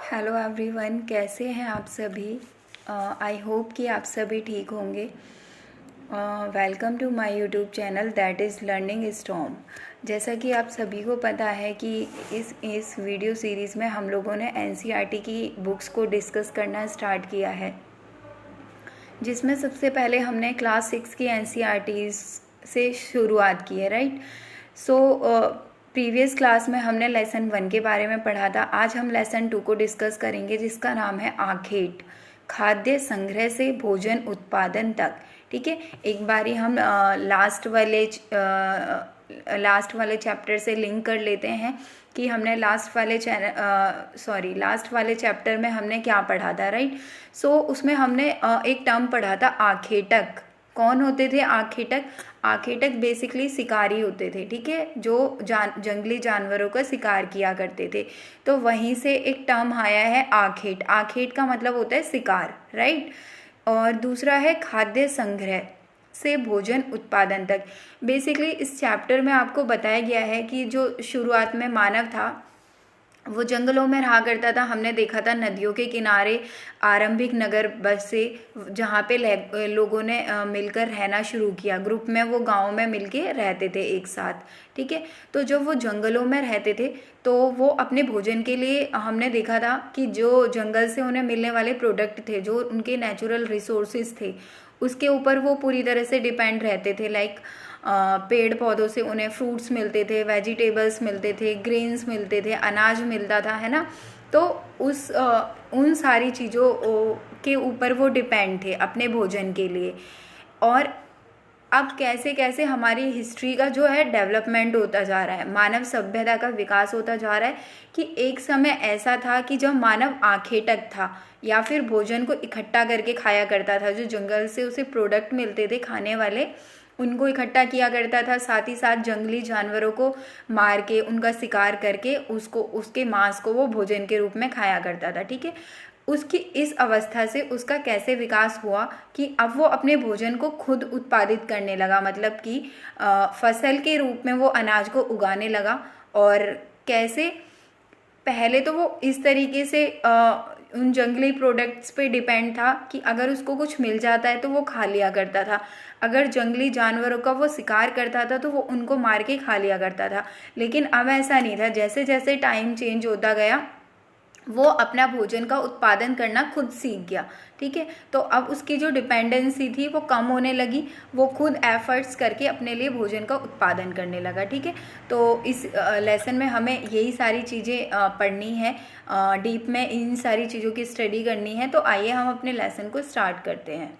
Hello everyone, कैसे हैं आप सभी। आई होप कि आप सभी ठीक होंगे। Welcome to my YouTube channel that is learning storm. जैसा कि आप सभी को पता है कि इस वीडियो सीरीज़ में हम लोगों ने एनसीईआरटी की बुक्स को डिस्कस करना स्टार्ट किया है, जिसमें सबसे पहले हमने क्लास 6 की एनसीईआरटी से शुरुआत की है, राइट। सो प्रीवियस क्लास में हमने लेसन 1 के बारे में पढ़ा था। आज हम लेसन 2 को डिस्कस करेंगे, जिसका नाम है आखेट, खाद्य संग्रह से भोजन उत्पादन तक। ठीक है, एक बारी हम लास्ट वाले चैप्टर से लिंक कर लेते हैं कि हमने लास्ट वाले चैप्टर में हमने क्या पढ़ा था, राइट। सो उसमें हमने एक टर्म पढ़ा था आखेटक। कौन होते थे आखेटक? आखेटक बेसिकली शिकारी होते थे, ठीक है, जो जंगली जानवरों का शिकार किया करते थे। तो वहीं से एक टर्म आया है आखेट। आखेट का मतलब होता है शिकार, राइट। और दूसरा है खाद्य संग्रह से भोजन उत्पादन तक। बेसिकली इस चैप्टर में आपको बताया गया है कि जो शुरुआत में मानव था वो जंगलों में रहा करता था। हमने देखा था नदियों के किनारे आरंभिक नगर बसे, जहाँ पे लोगों ने मिलकर रहना शुरू किया। ग्रुप में वो गाँव में मिलके रहते थे एक साथ, ठीक है। तो जब वो जंगलों में रहते थे तो वो अपने भोजन के लिए, हमने देखा था कि जो जंगल से उन्हें मिलने वाले प्रोडक्ट थे, जो उनके नेचुरल रिसोर्सेज थे, उसके ऊपर वो पूरी तरह से डिपेंड रहते थे। लाइक पेड़ पौधों से उन्हें फ्रूट्स मिलते थे, वेजिटेबल्स मिलते थे, ग्रेन्स मिलते थे, अनाज मिलता था, है ना। तो उन सारी चीज़ों के ऊपर वो डिपेंड थे अपने भोजन के लिए। और अब कैसे कैसे हमारी हिस्ट्री का जो है डेवलपमेंट होता जा रहा है, मानव सभ्यता का विकास होता जा रहा है, कि एक समय ऐसा था कि जब मानव आखेटक था या फिर भोजन को इकट्ठा करके खाया करता था। जो जंगल से उसे प्रोडक्ट मिलते थे खाने वाले, उनको इकट्ठा किया करता था, साथ ही साथ जंगली जानवरों को मार के, उनका शिकार करके उसके मांस को वो भोजन के रूप में खाया करता था, ठीक है। उसकी इस अवस्था से उसका कैसे विकास हुआ कि अब वो अपने भोजन को खुद उत्पादित करने लगा, मतलब कि फसल के रूप में वो अनाज को उगाने लगा। और कैसे, पहले तो वो इस तरीके से उन जंगली प्रोडक्ट्स पे डिपेंड था कि अगर उसको कुछ मिल जाता है तो वो खा लिया करता था। अगर जंगली जानवरों का वो शिकार करता था तो वो उनको मार के खा लिया करता था। लेकिन अब ऐसा नहीं था। जैसे जैसे टाइम चेंज होता गया, वो अपना भोजन का उत्पादन करना खुद सीख गया, ठीक है। तो अब उसकी जो डिपेंडेंसी थी वो कम होने लगी, वो खुद एफर्ट्स करके अपने लिए भोजन का उत्पादन करने लगा, ठीक है। तो इस लेसन में हमें यही सारी चीज़ें पढ़नी है, डीप में इन सारी चीज़ों की स्टडी करनी है। तो आइए हम अपने लेसन को स्टार्ट करते हैं।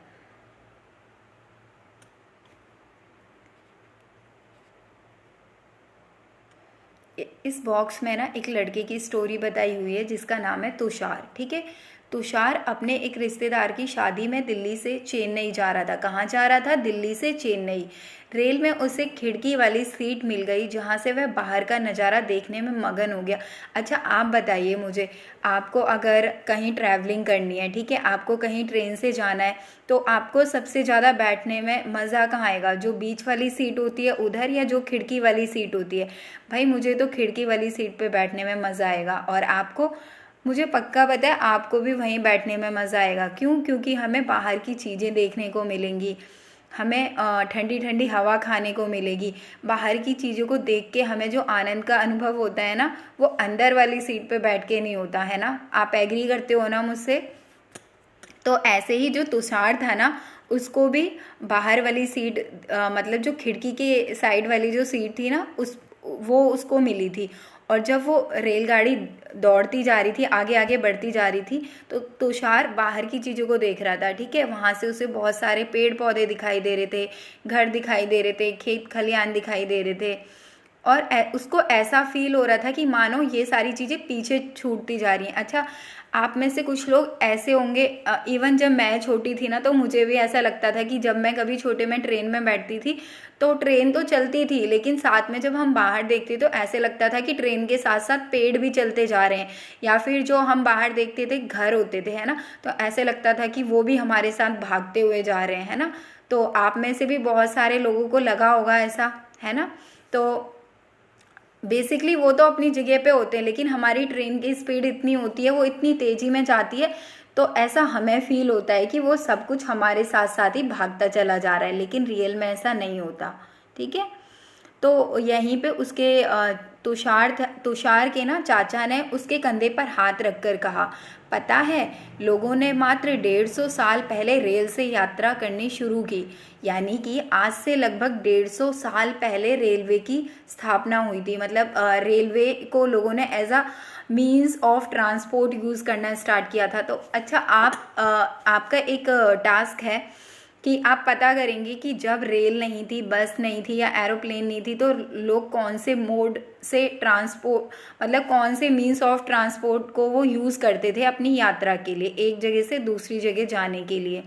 इस बॉक्स में ना एक लड़के की स्टोरी बताई हुई है जिसका नाम है तुषार, ठीक है। तुषार अपने एक रिश्तेदार की शादी में दिल्ली से चेन्नई जा रहा था। कहाँ जा रहा था? दिल्ली से चेन्नई। रेल में उसे खिड़की वाली सीट मिल गई, जहाँ से वह बाहर का नज़ारा देखने में मगन हो गया। अच्छा, आप बताइए मुझे, आपको अगर कहीं ट्रैवलिंग करनी है, ठीक है, आपको कहीं ट्रेन से जाना है, तो आपको सबसे ज़्यादा बैठने में मज़ा कहाँ आएगा? जो बीच वाली सीट होती है उधर, या जो खिड़की वाली सीट होती है? भाई मुझे तो खिड़की वाली सीट पे बैठने में मज़ा आएगा। और आपको? मुझे पक्का पता है आपको भी वहीं बैठने में मज़ा आएगा। क्यों? क्योंकि हमें बाहर की चीज़ें देखने को मिलेंगी, हमें ठंडी ठंडी हवा खाने को मिलेगी। बाहर की चीज़ों को देख के हमें जो आनंद का अनुभव होता है ना, वो अंदर वाली सीट पे बैठ के नहीं होता है ना। आप एग्री करते हो ना मुझसे? तो ऐसे ही जो तुषार था ना, उसको भी बाहर वाली सीट, मतलब जो खिड़की के साइड वाली जो सीट थी ना, वो उसको मिली थी। और जब वो रेलगाड़ी दौड़ती जा रही थी, आगे आगे बढ़ती जा रही थी, तो तुषार बाहर की चीज़ों को देख रहा था, ठीक है। वहाँ से उसे बहुत सारे पेड़ पौधे दिखाई दे रहे थे, घर दिखाई दे रहे थे, खेत खलियान दिखाई दे रहे थे। और उसको ऐसा फील हो रहा था कि मानो ये सारी चीज़ें पीछे छूटती जा रही हैं। अच्छा, आप में से कुछ लोग ऐसे होंगे, इवन जब मैं छोटी थी ना, तो मुझे भी ऐसा लगता था कि जब मैं कभी छोटे में ट्रेन में बैठती थी, तो ट्रेन तो चलती थी, लेकिन साथ में जब हम बाहर देखते तो ऐसे लगता था कि ट्रेन के साथ साथ पेड़ भी चलते जा रहे हैं, या फिर जो हम बाहर देखते थे घर होते थे, है ना, तो ऐसे लगता था कि वो भी हमारे साथ भागते हुए जा रहे हैं, है ना। तो आप में से भी बहुत सारे लोगों को लगा होगा ऐसा, है ना। तो बेसिकली वो तो अपनी जगह पे होते हैं, लेकिन हमारी ट्रेन की स्पीड इतनी होती है, वो इतनी तेजी में जाती है, तो ऐसा हमें फील होता है कि वो सब कुछ हमारे साथ साथ ही भागता चला जा रहा है, लेकिन रियल में ऐसा नहीं होता। ठीक है, तो यहीं पे उसके तुषार के ना चाचा ने उसके कंधे पर हाथ रखकर कहा, पता है, लोगों ने मात्र 150 साल पहले रेल से यात्रा करनी शुरू की। यानी कि आज से लगभग 150 साल पहले रेलवे की स्थापना हुई थी। मतलब रेलवे को लोगों ने as a means of transport use करना स्टार्ट किया था। तो अच्छा, आपका एक टास्क है कि आप पता करेंगे कि जब रेल नहीं थी, बस नहीं थी या एरोप्लेन नहीं थी, तो लोग कौन से मोड से ट्रांसपोर्ट, मतलब कौन से मीन्स ऑफ ट्रांसपोर्ट को वो यूज़ करते थे अपनी यात्रा के लिए, एक जगह से दूसरी जगह जाने के लिए।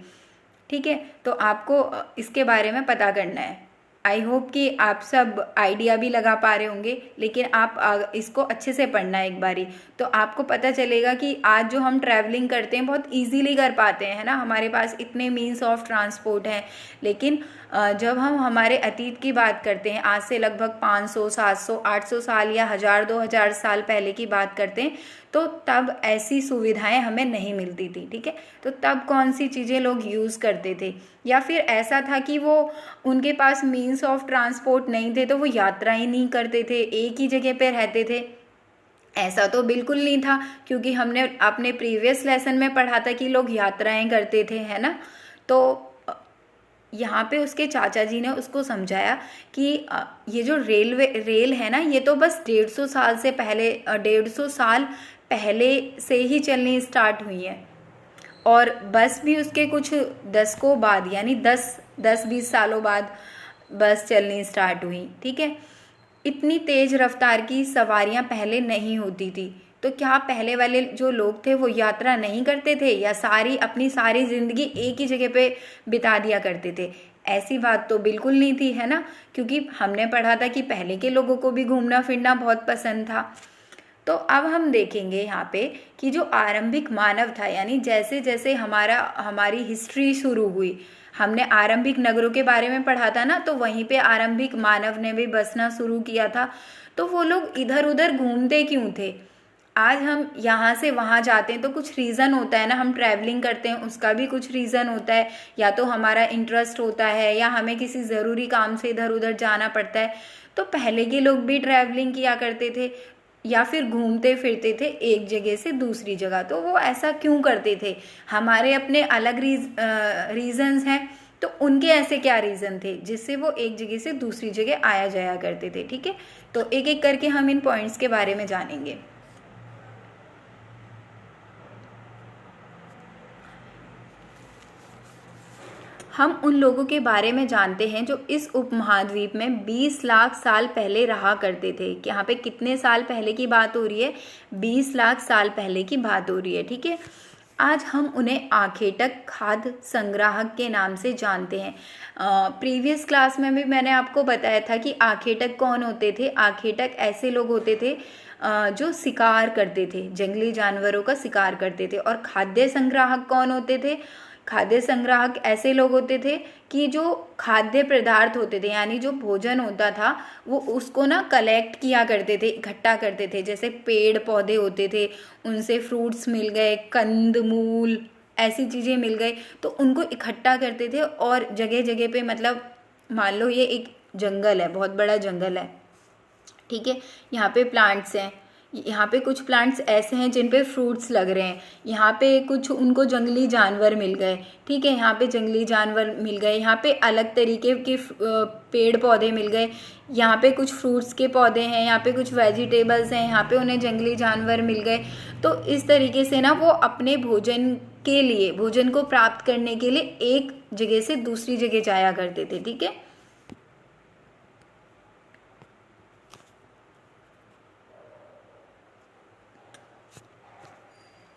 ठीक है, तो आपको इसके बारे में पता करना है। आई होप कि आप सब आइडिया भी लगा पा रहे होंगे, लेकिन आप इसको अच्छे से पढ़ना है एक बारी, तो आपको पता चलेगा कि आज जो हम ट्रैवलिंग करते हैं बहुत इजीली कर पाते हैं, है ना, हमारे पास इतने मीन्स ऑफ ट्रांसपोर्ट हैं। लेकिन जब हम हमारे अतीत की बात करते हैं, आज से लगभग 500, 700, 800 साल या 1000, 2000 साल पहले की बात करते हैं, तो तब ऐसी सुविधाएं हमें नहीं मिलती थी। ठीक है, तो तब कौन सी चीज़ें लोग यूज़ करते थे, या फिर ऐसा था कि वो उनके पास मीन्स ऑफ ट्रांसपोर्ट नहीं थे तो वो यात्रा ही नहीं करते थे, एक ही जगह पे रहते थे? ऐसा तो बिल्कुल नहीं था, क्योंकि हमने अपने प्रीवियस लेसन में पढ़ा था कि लोग यात्राएं करते थे, है ना। तो यहाँ पे उसके चाचा जी ने उसको समझाया कि ये जो रेल है ना, ये तो बस 150 साल से पहले 150 साल पहले से ही चलनी स्टार्ट हुई है, और बस भी उसके कुछ दशकों बाद, यानी 10-20 सालों बाद बस चलनी स्टार्ट हुई। ठीक है, इतनी तेज रफ्तार की सवारियां पहले नहीं होती थी। तो क्या पहले वाले जो लोग थे वो यात्रा नहीं करते थे, या अपनी सारी जिंदगी एक ही जगह पे बिता दिया करते थे? ऐसी बात तो बिल्कुल नहीं थी, है ना, क्योंकि हमने पढ़ा था कि पहले के लोगों को भी घूमना फिरना बहुत पसंद था। तो अब हम देखेंगे यहाँ पे कि जो आरंभिक मानव था, यानी जैसे जैसे हमारी हिस्ट्री शुरू हुई, हमने आरंभिक नगरों के बारे में पढ़ा था ना, तो वहीं पे आरंभिक मानव ने भी बसना शुरू किया था। तो वो लोग इधर उधर घूमते क्यों थे? आज हम यहाँ से वहाँ जाते हैं तो कुछ रीज़न होता है ना, हम ट्रैवलिंग करते हैं उसका भी कुछ रीज़न होता है, या तो हमारा इंटरेस्ट होता है, या हमें किसी ज़रूरी काम से इधर उधर जाना पड़ता है। तो पहले के लोग भी ट्रैवलिंग किया करते थे, या फिर घूमते फिरते थे एक जगह से दूसरी जगह। तो वो ऐसा क्यों करते थे? हमारे अपने अलग रीजंस हैं, तो उनके ऐसे क्या रीज़न थे जिससे वो एक जगह से दूसरी जगह आया जाया करते थे? ठीक है, तो एक एक करके हम इन पॉइंट्स के बारे में जानेंगे। हम उन लोगों के बारे में जानते हैं जो इस उपमहाद्वीप में 20 लाख साल पहले रहा करते थे। कि यहाँ पे कितने साल पहले की बात हो रही है? 20 लाख साल पहले की बात हो रही है। ठीक है, आज हम उन्हें आखेटक खाद्य संग्राहक के नाम से जानते हैं। प्रीवियस क्लास में भी मैंने आपको बताया था कि आखेटक कौन होते थे। आखेटक ऐसे लोग होते थे जो शिकार करते थे, जंगली जानवरों का शिकार करते थे। और खाद्य संग्राहक कौन होते थे? खाद्य संग्राहक ऐसे लोग होते थे कि जो खाद्य पदार्थ होते थे, यानी जो भोजन होता था, वो उसको ना कलेक्ट किया करते थे, इकट्ठा करते थे। जैसे पेड़ पौधे होते थे, उनसे फ्रूट्स मिल गए, कंद मूल ऐसी चीज़ें मिल गई, तो उनको इकट्ठा करते थे। और जगह जगह पे, मतलब मान लो ये एक जंगल है, बहुत बड़ा जंगल है, ठीक है, यहाँ पे प्लांट्स हैं, यहाँ पे कुछ प्लांट्स ऐसे हैं जिन पे फ्रूट्स लग रहे हैं, यहाँ पे कुछ उनको जंगली जानवर मिल गए, ठीक है, यहाँ पे जंगली जानवर मिल गए, यहाँ पे अलग तरीके के पेड़ पौधे मिल गए, यहाँ पे कुछ फ्रूट्स के पौधे हैं, यहाँ पे कुछ वेजिटेबल्स हैं, यहाँ पे उन्हें जंगली जानवर मिल गए। तो इस तरीके से ना वो अपने भोजन के लिए, भोजन को प्राप्त करने के लिए एक जगह से दूसरी जगह जाया करते थे। ठीक है,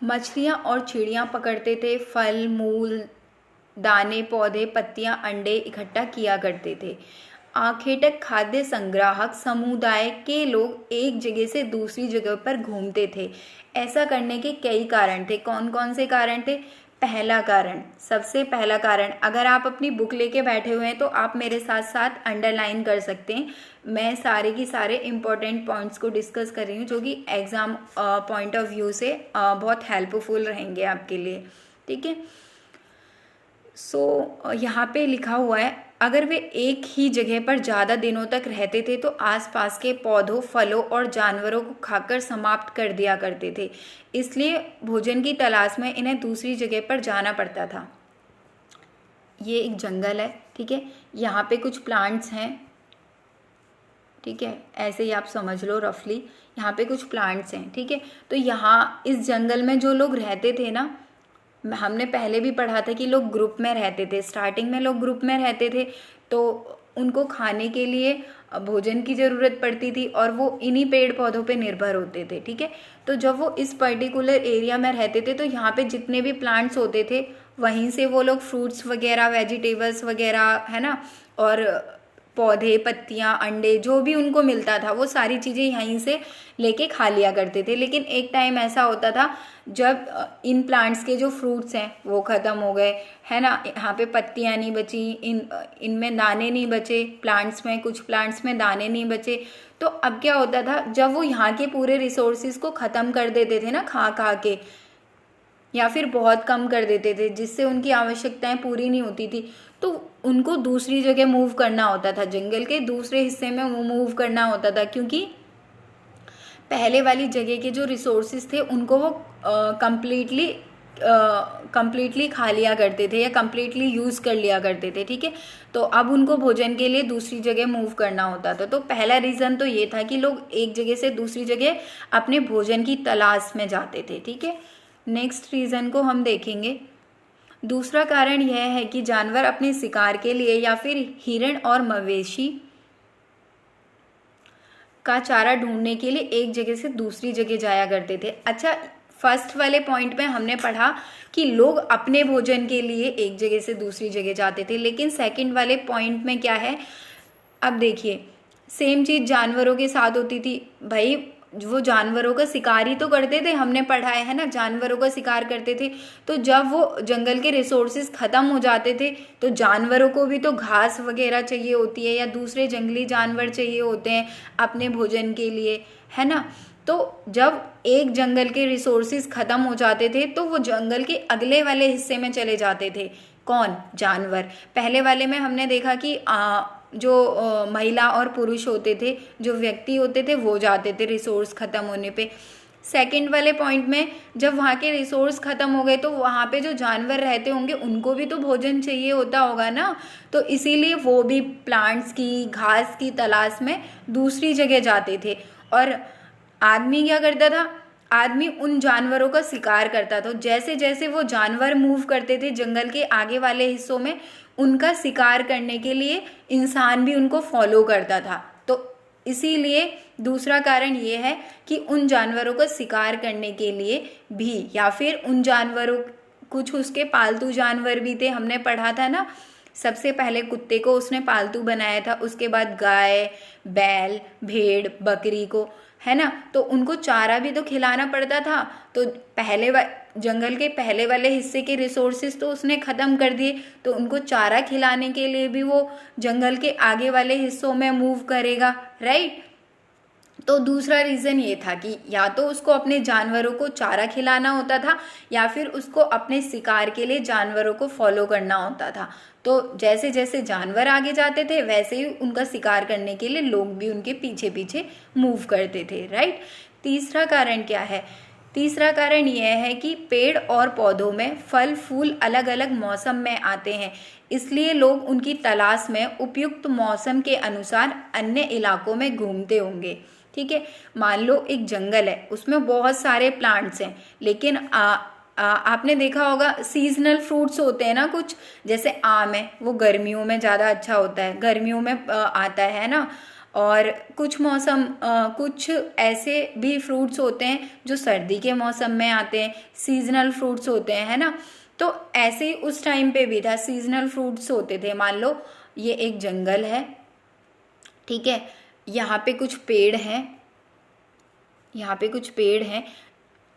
मछलियाँ और चिड़ियाँ पकड़ते थे, फल मूल दाने पौधे पत्तियाँ अंडे इकट्ठा किया करते थे। आखेटक खाद्य संग्राहक समुदाय के लोग एक जगह से दूसरी जगह पर घूमते थे। ऐसा करने के कई कारण थे। कौन कौन से कारण थे? पहला कारण, सबसे पहला कारण, अगर आप अपनी बुक लेके बैठे हुए हैं तो आप मेरे साथ साथ अंडरलाइन कर सकते हैं। मैं सारे की सारे इम्पोर्टेंट पॉइंट्स को डिस्कस कर रही हूँ जो कि एग्ज़ाम पॉइंट ऑफ व्यू से बहुत हेल्पफुल रहेंगे आपके लिए, ठीक है। सो यहाँ पे लिखा हुआ है, अगर वे एक ही जगह पर ज़्यादा दिनों तक रहते थे तो आसपास के पौधों, फलों और जानवरों को खाकर समाप्त कर दिया करते थे, इसलिए भोजन की तलाश में इन्हें दूसरी जगह पर जाना पड़ता था। ये एक जंगल है, ठीक है, यहाँ पे कुछ प्लांट्स हैं, ठीक है, ऐसे ही आप समझ लो रफली, यहाँ पे कुछ प्लांट्स हैं, ठीक है। तो यहाँ इस जंगल में जो लोग रहते थे ना, हमने पहले भी पढ़ा था कि लोग ग्रुप में रहते थे, स्टार्टिंग में लोग ग्रुप में रहते थे तो उनको खाने के लिए भोजन की ज़रूरत पड़ती थी और वो इन्हीं पेड़ पौधों पे निर्भर होते थे, ठीक है। तो जब वो इस पर्टिकुलर एरिया में रहते थे तो यहाँ पे जितने भी प्लांट्स होते थे वहीं से वो लोग फ्रूट्स वगैरह, वेजिटेबल्स वगैरह, है ना, और पौधे, पत्तियां, अंडे, जो भी उनको मिलता था वो सारी चीज़ें यहीं से लेके खा लिया करते थे। लेकिन एक टाइम ऐसा होता था जब इन प्लांट्स के जो फ्रूट्स हैं वो ख़त्म हो गए, है ना, यहाँ पे पत्तियां नहीं बची, इनमें दाने नहीं बचे, प्लांट्स में, कुछ प्लांट्स में दाने नहीं बचे। तो अब क्या होता था, जब वो यहाँ के पूरे रिसोर्सेज को ख़त्म कर देते थे ना खा खा के, या फिर बहुत कम कर देते थे जिससे उनकी आवश्यकताएं पूरी नहीं होती थी, तो उनको दूसरी जगह मूव करना होता था, जंगल के दूसरे हिस्से में मूव करना होता था, क्योंकि पहले वाली जगह के जो रिसोर्सेज थे उनको वो कंप्लीटली खा लिया करते थे या कंप्लीटली यूज़ कर लिया करते थे, ठीक है। तो अब उनको भोजन के लिए दूसरी जगह मूव करना होता था। तो पहला रीज़न तो ये था कि लोग एक जगह से दूसरी जगह अपने भोजन की तलाश में जाते थे, ठीक है। नेक्स्ट रीज़न को हम देखेंगे। दूसरा कारण यह है कि जानवर अपने शिकार के लिए या फिर हिरण और मवेशी का चारा ढूंढने के लिए एक जगह से दूसरी जगह जाया करते थे। अच्छा, फर्स्ट वाले पॉइंट में हमने पढ़ा कि लोग अपने भोजन के लिए एक जगह से दूसरी जगह जाते थे, लेकिन सेकंड वाले पॉइंट में क्या है, अब देखिए, सेम चीज़ जानवरों के साथ होती थी। भाई वो जानवरों का शिकार ही तो करते थे, हमने पढ़ा है ना, जानवरों का शिकार करते थे। तो जब वो जंगल के रिसोर्सेज ख़त्म हो जाते थे तो जानवरों को भी तो घास वगैरह चाहिए होती है या दूसरे जंगली जानवर चाहिए होते हैं अपने भोजन के लिए, है ना। तो जब एक जंगल के रिसोर्सेज ख़त्म हो जाते थे तो वो जंगल के अगले वाले हिस्से में चले जाते थे। कौन? जानवर। पहले वाले में हमने देखा कि जो महिला और पुरुष होते थे, जो व्यक्ति होते थे, वो जाते थे रिसोर्स ख़त्म होने पे। सेकंड वाले पॉइंट में जब वहाँ के रिसोर्स ख़त्म हो गए तो वहाँ पे जो जानवर रहते होंगे उनको भी तो भोजन चाहिए होता होगा ना, तो इसीलिए वो भी प्लांट्स की, घास की तलाश में दूसरी जगह जाते थे। और आदमी क्या करता था, आदमी उन जानवरों का शिकार करता था। जैसे जैसे वो जानवर मूव करते थे जंगल के आगे वाले हिस्सों में, उनका शिकार करने के लिए इंसान भी उनको फॉलो करता था। तो इसीलिए दूसरा कारण ये है कि उन जानवरों का शिकार करने के लिए भी, या फिर उन जानवरों, कुछ उसके पालतू जानवर भी थे, हमने पढ़ा था ना, सबसे पहले कुत्ते को उसने पालतू बनाया था, उसके बाद गाय, बैल, भेड़, बकरी को, है ना। तो उनको चारा भी तो खिलाना पड़ता था। तो जंगल के पहले वाले हिस्से के रिसोर्सेज तो उसने ख़त्म कर दिए, तो उनको चारा खिलाने के लिए भी वो जंगल के आगे वाले हिस्सों में मूव करेगा, राइट। तो दूसरा रीज़न ये था कि या तो उसको अपने जानवरों को चारा खिलाना होता था या फिर उसको अपने शिकार के लिए जानवरों को फॉलो करना होता था। तो जैसे जैसे जानवर आगे जाते थे वैसे ही उनका शिकार करने के लिए लोग भी उनके पीछे पीछे मूव करते थे, राइट। तीसरा कारण क्या है? तीसरा कारण यह है कि पेड़ और पौधों में फल फूल अलग अलग मौसम में आते हैं, इसलिए लोग उनकी तलाश में उपयुक्त मौसम के अनुसार अन्य इलाकों में घूमते होंगे, ठीक है। मान लो एक जंगल है, उसमें बहुत सारे प्लांट्स हैं, लेकिन आपने देखा होगा सीजनल फ्रूट्स होते हैं ना कुछ, जैसे आम है, वो गर्मियों में ज़्यादा अच्छा होता है, गर्मियों में आता है ना। और कुछ कुछ ऐसे भी फ्रूट्स होते हैं जो सर्दी के मौसम में आते हैं, सीजनल फ्रूट्स होते हैं, है ना। तो ऐसे ही उस टाइम पे भी था, सीजनल फ्रूट्स होते थे। मान लो ये एक जंगल है, ठीक है, यहाँ पे कुछ पेड़ हैं, यहाँ पे कुछ पेड़ हैं,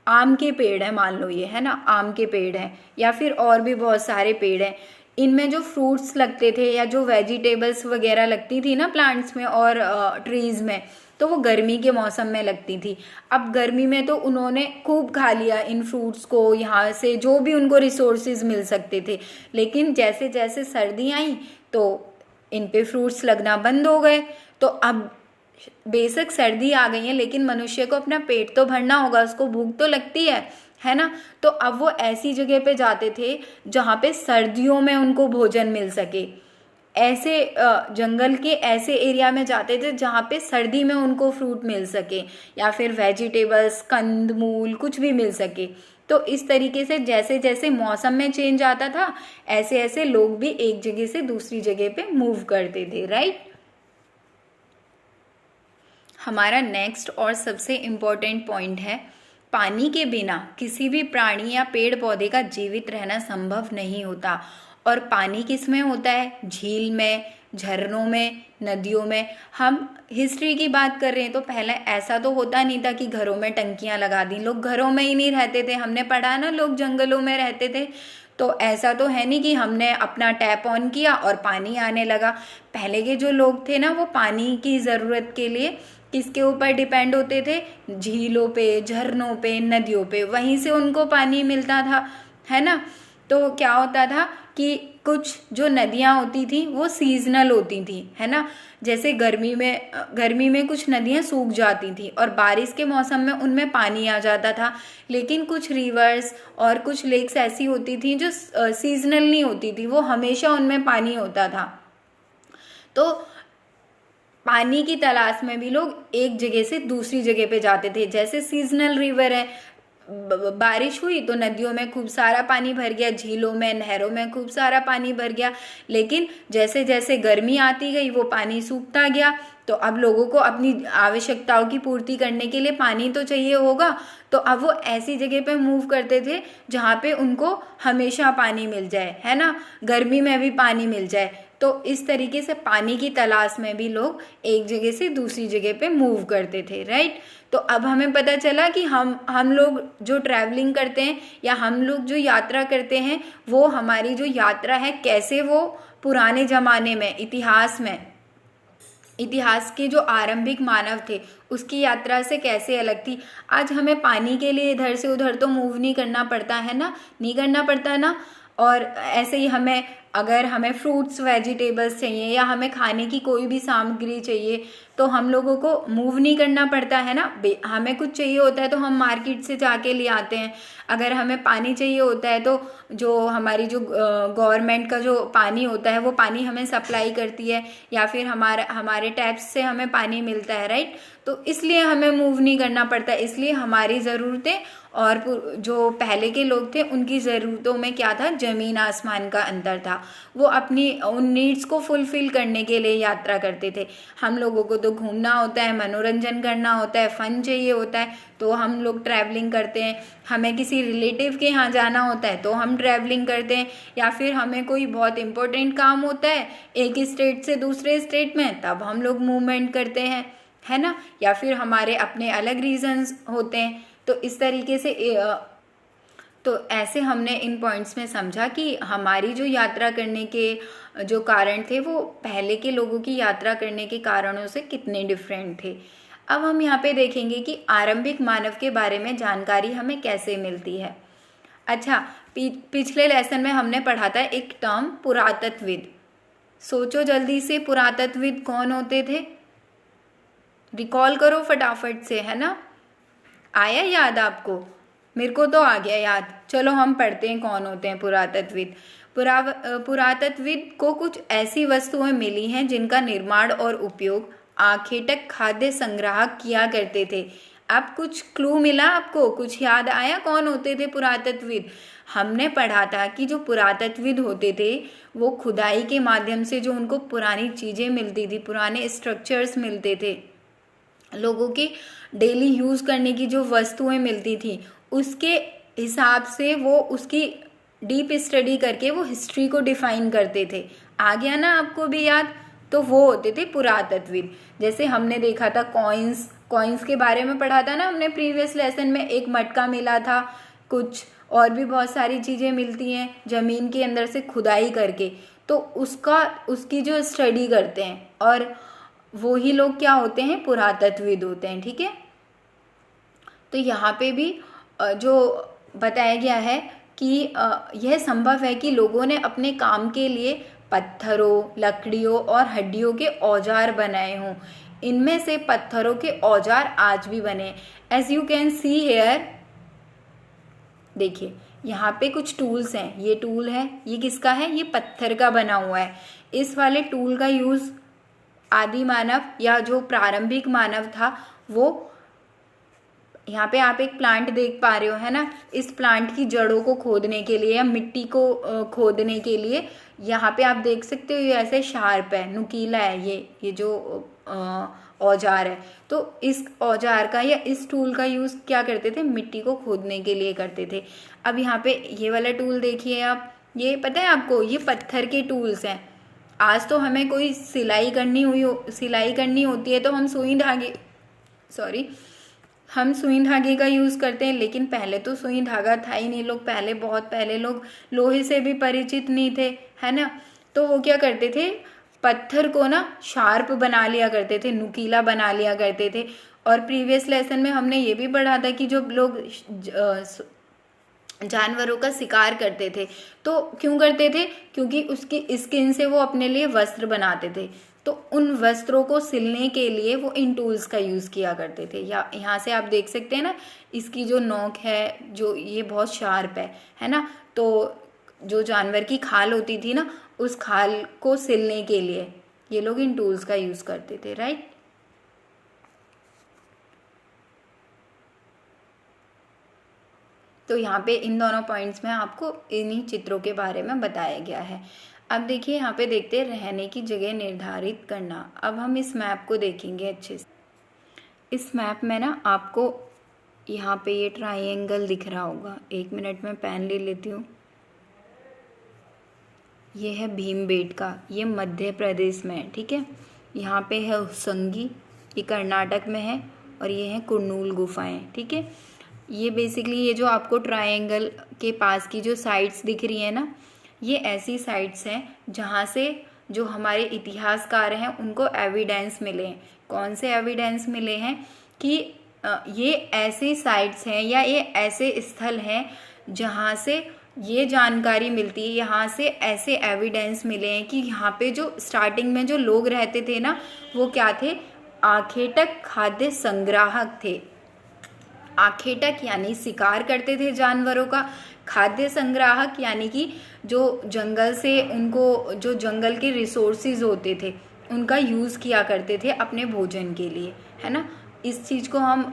आम के पेड़ है, मान लो ये है ना, आम के पेड़ है, या फिर और भी बहुत सारे पेड़ हैं, इनमें जो फ्रूट्स लगते थे या जो वेजिटेबल्स वगैरह लगती थी ना प्लांट्स में और ट्रीज में, तो वो गर्मी के मौसम में लगती थी। अब गर्मी में तो उन्होंने खूब खा लिया इन फ्रूट्स को, यहाँ से जो भी उनको रिसोर्सेज मिल सकते थे। लेकिन जैसे जैसे सर्दी आई तो इन पे फ्रूट्स लगना बंद हो गए। तो अब बेशक सर्दी आ गई है, लेकिन मनुष्य को अपना पेट तो भरना होगा, उसको भूख तो लगती है ना। तो अब वो ऐसी जगह पे जाते थे जहाँ पे सर्दियों में उनको भोजन मिल सके, ऐसे जंगल के ऐसे एरिया में जाते थे जहाँ पे सर्दी में उनको फ्रूट मिल सके या फिर वेजिटेबल्स, कंद मूल कुछ भी मिल सके। तो इस तरीके से जैसे जैसे मौसम में चेंज आता था, ऐसे ऐसे लोग भी एक जगह से दूसरी जगह पे मूव करते थे, राइट। हमारा नेक्स्ट और सबसे इम्पोर्टेंट पॉइंट है, पानी के बिना किसी भी प्राणी या पेड़ पौधे का जीवित रहना संभव नहीं होता। और पानी किस में होता है? झील में, झरनों में, नदियों में। हम हिस्ट्री की बात कर रहे हैं तो पहले ऐसा तो होता नहीं था कि घरों में टंकियां लगा दी, लोग घरों में ही नहीं रहते थे। हमने पढ़ा ना, लोग जंगलों में रहते थे। तो ऐसा तो है नहीं कि हमने अपना टैप ऑन किया और पानी आने लगा। पहले के जो लोग थे ना, वो पानी की ज़रूरत के लिए किसके ऊपर डिपेंड होते थे? झीलों पे, झरनों पे, नदियों पे, वहीं से उनको पानी मिलता था, है ना। तो क्या होता था कि कुछ जो नदियाँ होती थी वो सीजनल होती थी, है ना। जैसे गर्मी में कुछ नदियाँ सूख जाती थी और बारिश के मौसम में उनमें पानी आ जाता था। लेकिन कुछ रिवर्स और कुछ लेक्स ऐसी होती थी जो सीजनल नहीं होती थी, वो हमेशा उनमें पानी होता था। तो पानी की तलाश में भी लोग एक जगह से दूसरी जगह पे जाते थे। जैसे सीजनल रिवर है, बारिश हुई तो नदियों में खूब सारा पानी भर गया, झीलों में, नहरों में खूब सारा पानी भर गया। लेकिन जैसे जैसे गर्मी आती गई वो पानी सूखता गया। तो अब लोगों को अपनी आवश्यकताओं की पूर्ति करने के लिए पानी तो चाहिए होगा। तो अब वो ऐसी जगह पे मूव करते थे जहाँ पे उनको हमेशा पानी मिल जाए, है ना, गर्मी में भी पानी मिल जाए। तो इस तरीके से पानी की तलाश में भी लोग एक जगह से दूसरी जगह पे मूव करते थे, राइट। तो अब हमें पता चला कि हम लोग जो ट्रैवलिंग करते हैं या हम लोग जो यात्रा करते हैं, वो हमारी जो यात्रा है कैसे वो पुराने ज़माने में, इतिहास के जो आरंभिक मानव थे उसकी यात्रा से कैसे अलग थी। आज हमें पानी के लिए इधर से उधर तो मूव नहीं करना पड़ता है ना, नहीं करना पड़ता ना। और ऐसे ही अगर हमें फ्रूट्स वेजिटेबल्स चाहिए या हमें खाने की कोई भी सामग्री चाहिए तो हम लोगों को मूव नहीं करना पड़ता है ना। हमें कुछ चाहिए होता है तो हम मार्केट से जाके ले आते हैं। अगर हमें पानी चाहिए होता है तो जो हमारी जो गवर्नमेंट का जो पानी होता है वो पानी हमें सप्लाई करती है, या फिर हमारे टैप्स से हमें पानी मिलता है, राइट। तो इसलिए हमें मूव नहीं करना पड़ता। इसलिए हमारी ज़रूरतें और जो पहले के लोग थे उनकी ज़रूरतों में क्या था? ज़मीन आसमान का अंतर था। वो अपनी उन नीड्स को फुलफिल करने के लिए यात्रा करते थे। हम लोगों को तो घूमना होता है, मनोरंजन करना होता है, फन चाहिए होता है, तो हम लोग ट्रैवलिंग करते हैं। हमें किसी रिलेटिव के यहाँ जाना होता है तो हम ट्रैवलिंग करते हैं, या फिर हमें कोई बहुत इंपॉर्टेंट काम होता है एक स्टेट से दूसरे स्टेट में, तब हम लोग मूवमेंट करते हैं, है ना। या फिर हमारे अपने अलग रीजंस होते हैं। तो इस तरीके से तो ऐसे हमने इन पॉइंट्स में समझा कि हमारी जो यात्रा करने के जो कारण थे वो पहले के लोगों की यात्रा करने के कारणों से कितने डिफरेंट थे। अब हम यहाँ पे देखेंगे कि आरंभिक मानव के बारे में जानकारी हमें कैसे मिलती है। अच्छा, पिछले लेसन में हमने पढ़ा था एक टर्म पुरातत्वविद। सोचो जल्दी से, पुरातत्वविद कौन होते थे? रिकॉल करो फटाफट से, है ना। आया याद आपको? मेरे को तो आ गया याद। चलो हम पढ़ते हैं कौन होते हैं पुरातत्वविद। पुरातत्वविद को कुछ ऐसी वस्तुएं मिली हैं जिनका निर्माण और उपयोग आखेटक खाद्य संग्राहक किया करते थे। अब कुछ क्लू मिला आपको? कुछ याद आया कौन होते थे पुरातत्वविद? हमने पढ़ा था कि जो पुरातत्वविद होते थे वो खुदाई के माध्यम से जो उनको पुरानी चीज़ें मिलती थी, पुराने स्ट्रक्चर्स मिलते थे, लोगों के डेली यूज़ करने की जो वस्तुएं मिलती थी, उसके हिसाब से वो उसकी डीप स्टडी करके वो हिस्ट्री को डिफाइन करते थे। आ गया ना आपको भी याद? तो वो होते थे पुरातत्वविद। जैसे हमने देखा था कॉइन्स कॉइन्स के बारे में पढ़ा था ना हमने प्रीवियस लेसन में, एक मटका मिला था, कुछ और भी बहुत सारी चीज़ें मिलती हैं ज़मीन के अंदर से खुदाई करके, तो उसकी जो स्टडी करते हैं, और वो ही लोग क्या होते हैं, पुरातत्वविद होते हैं। ठीक है, तो यहाँ पे भी जो बताया गया है कि यह संभव है कि लोगों ने अपने काम के लिए पत्थरों, लकड़ियों और हड्डियों के औजार बनाए हों। इनमें से पत्थरों के औजार आज भी बने। As you can see here, देखिए यहाँ पे कुछ टूल्स हैं। ये टूल है, ये किसका है, ये पत्थर का बना हुआ है। इस वाले टूल का यूज आदि मानव या जो प्रारंभिक मानव था वो, यहाँ पे आप एक प्लांट देख पा रहे हो है ना, इस प्लांट की जड़ों को खोदने के लिए या मिट्टी को खोदने के लिए, यहाँ पे आप देख सकते हो ये ऐसे शार्प है, नुकीला है ये जो औजार है। तो इस औजार का या इस टूल का यूज़ क्या करते थे, मिट्टी को खोदने के लिए करते थे। अब यहाँ पे ये वाला टूल देखिए आप, ये पता है आपको, ये पत्थर के टूल्स हैं। आज तो हमें कोई सिलाई करनी होती है तो हम हम सुई धागे का यूज़ करते हैं, लेकिन पहले तो सुई धागा था ही नहीं। बहुत पहले लोग लोहे से भी परिचित नहीं थे, है ना। तो वो क्या करते थे, पत्थर को ना शार्प बना लिया करते थे, नुकीला बना लिया करते थे। और प्रीवियस लेसन में हमने ये भी पढ़ा था कि जो लोग जानवरों का शिकार करते थे तो क्यों करते थे, क्योंकि उसकी स्किन से वो अपने लिए वस्त्र बनाते थे। तो उन वस्त्रों को सिलने के लिए वो इन टूल्स का यूज़ किया करते थे। या यहाँ से आप देख सकते हैं ना, इसकी जो नोक है, जो ये बहुत शार्प है ना। तो जो जानवर की खाल होती थी ना, उस खाल को सिलने के लिए ये लोग इन टूल्स का यूज़ करते थे, राइट। तो यहाँ पे इन दोनों पॉइंट्स में आपको इन्हीं चित्रों के बारे में बताया गया है। अब देखिए यहाँ पे देखते हैं रहने की जगह निर्धारित करना। अब हम इस मैप को देखेंगे अच्छे से। इस मैप में ना आपको यहाँ पे ये ट्राइंगल दिख रहा होगा। एक मिनट में पेन ले लेती हूँ। ये है भीमबेटका, ये मध्य प्रदेश में है, ठीक है। यहाँ पे है उसंगी, ये कर्नाटक में है, और ये है कुरनूल गुफाएं, ठीक है। ये बेसिकली ये जो आपको ट्रायंगल के पास की जो साइट्स दिख रही है ना, ये ऐसी साइट्स हैं जहाँ से जो हमारे इतिहासकार हैं उनको एविडेंस मिले हैं। कौन से एविडेंस मिले हैं कि ये ऐसी साइट्स हैं या ये ऐसे स्थल हैं जहाँ से ये जानकारी मिलती है, यहाँ से ऐसे एविडेंस मिले हैं कि यहाँ पे जो स्टार्टिंग में जो लोग रहते थे ना, वो क्या थे, आखेटक खाद्य संग्राहक थे। आखेटक यानी शिकार करते थे जानवरों का, खाद्य संग्राहक यानी कि जो जंगल से उनको जो जंगल के रिसोर्सेज होते थे उनका यूज़ किया करते थे अपने भोजन के लिए, है ना। इस चीज़ को हम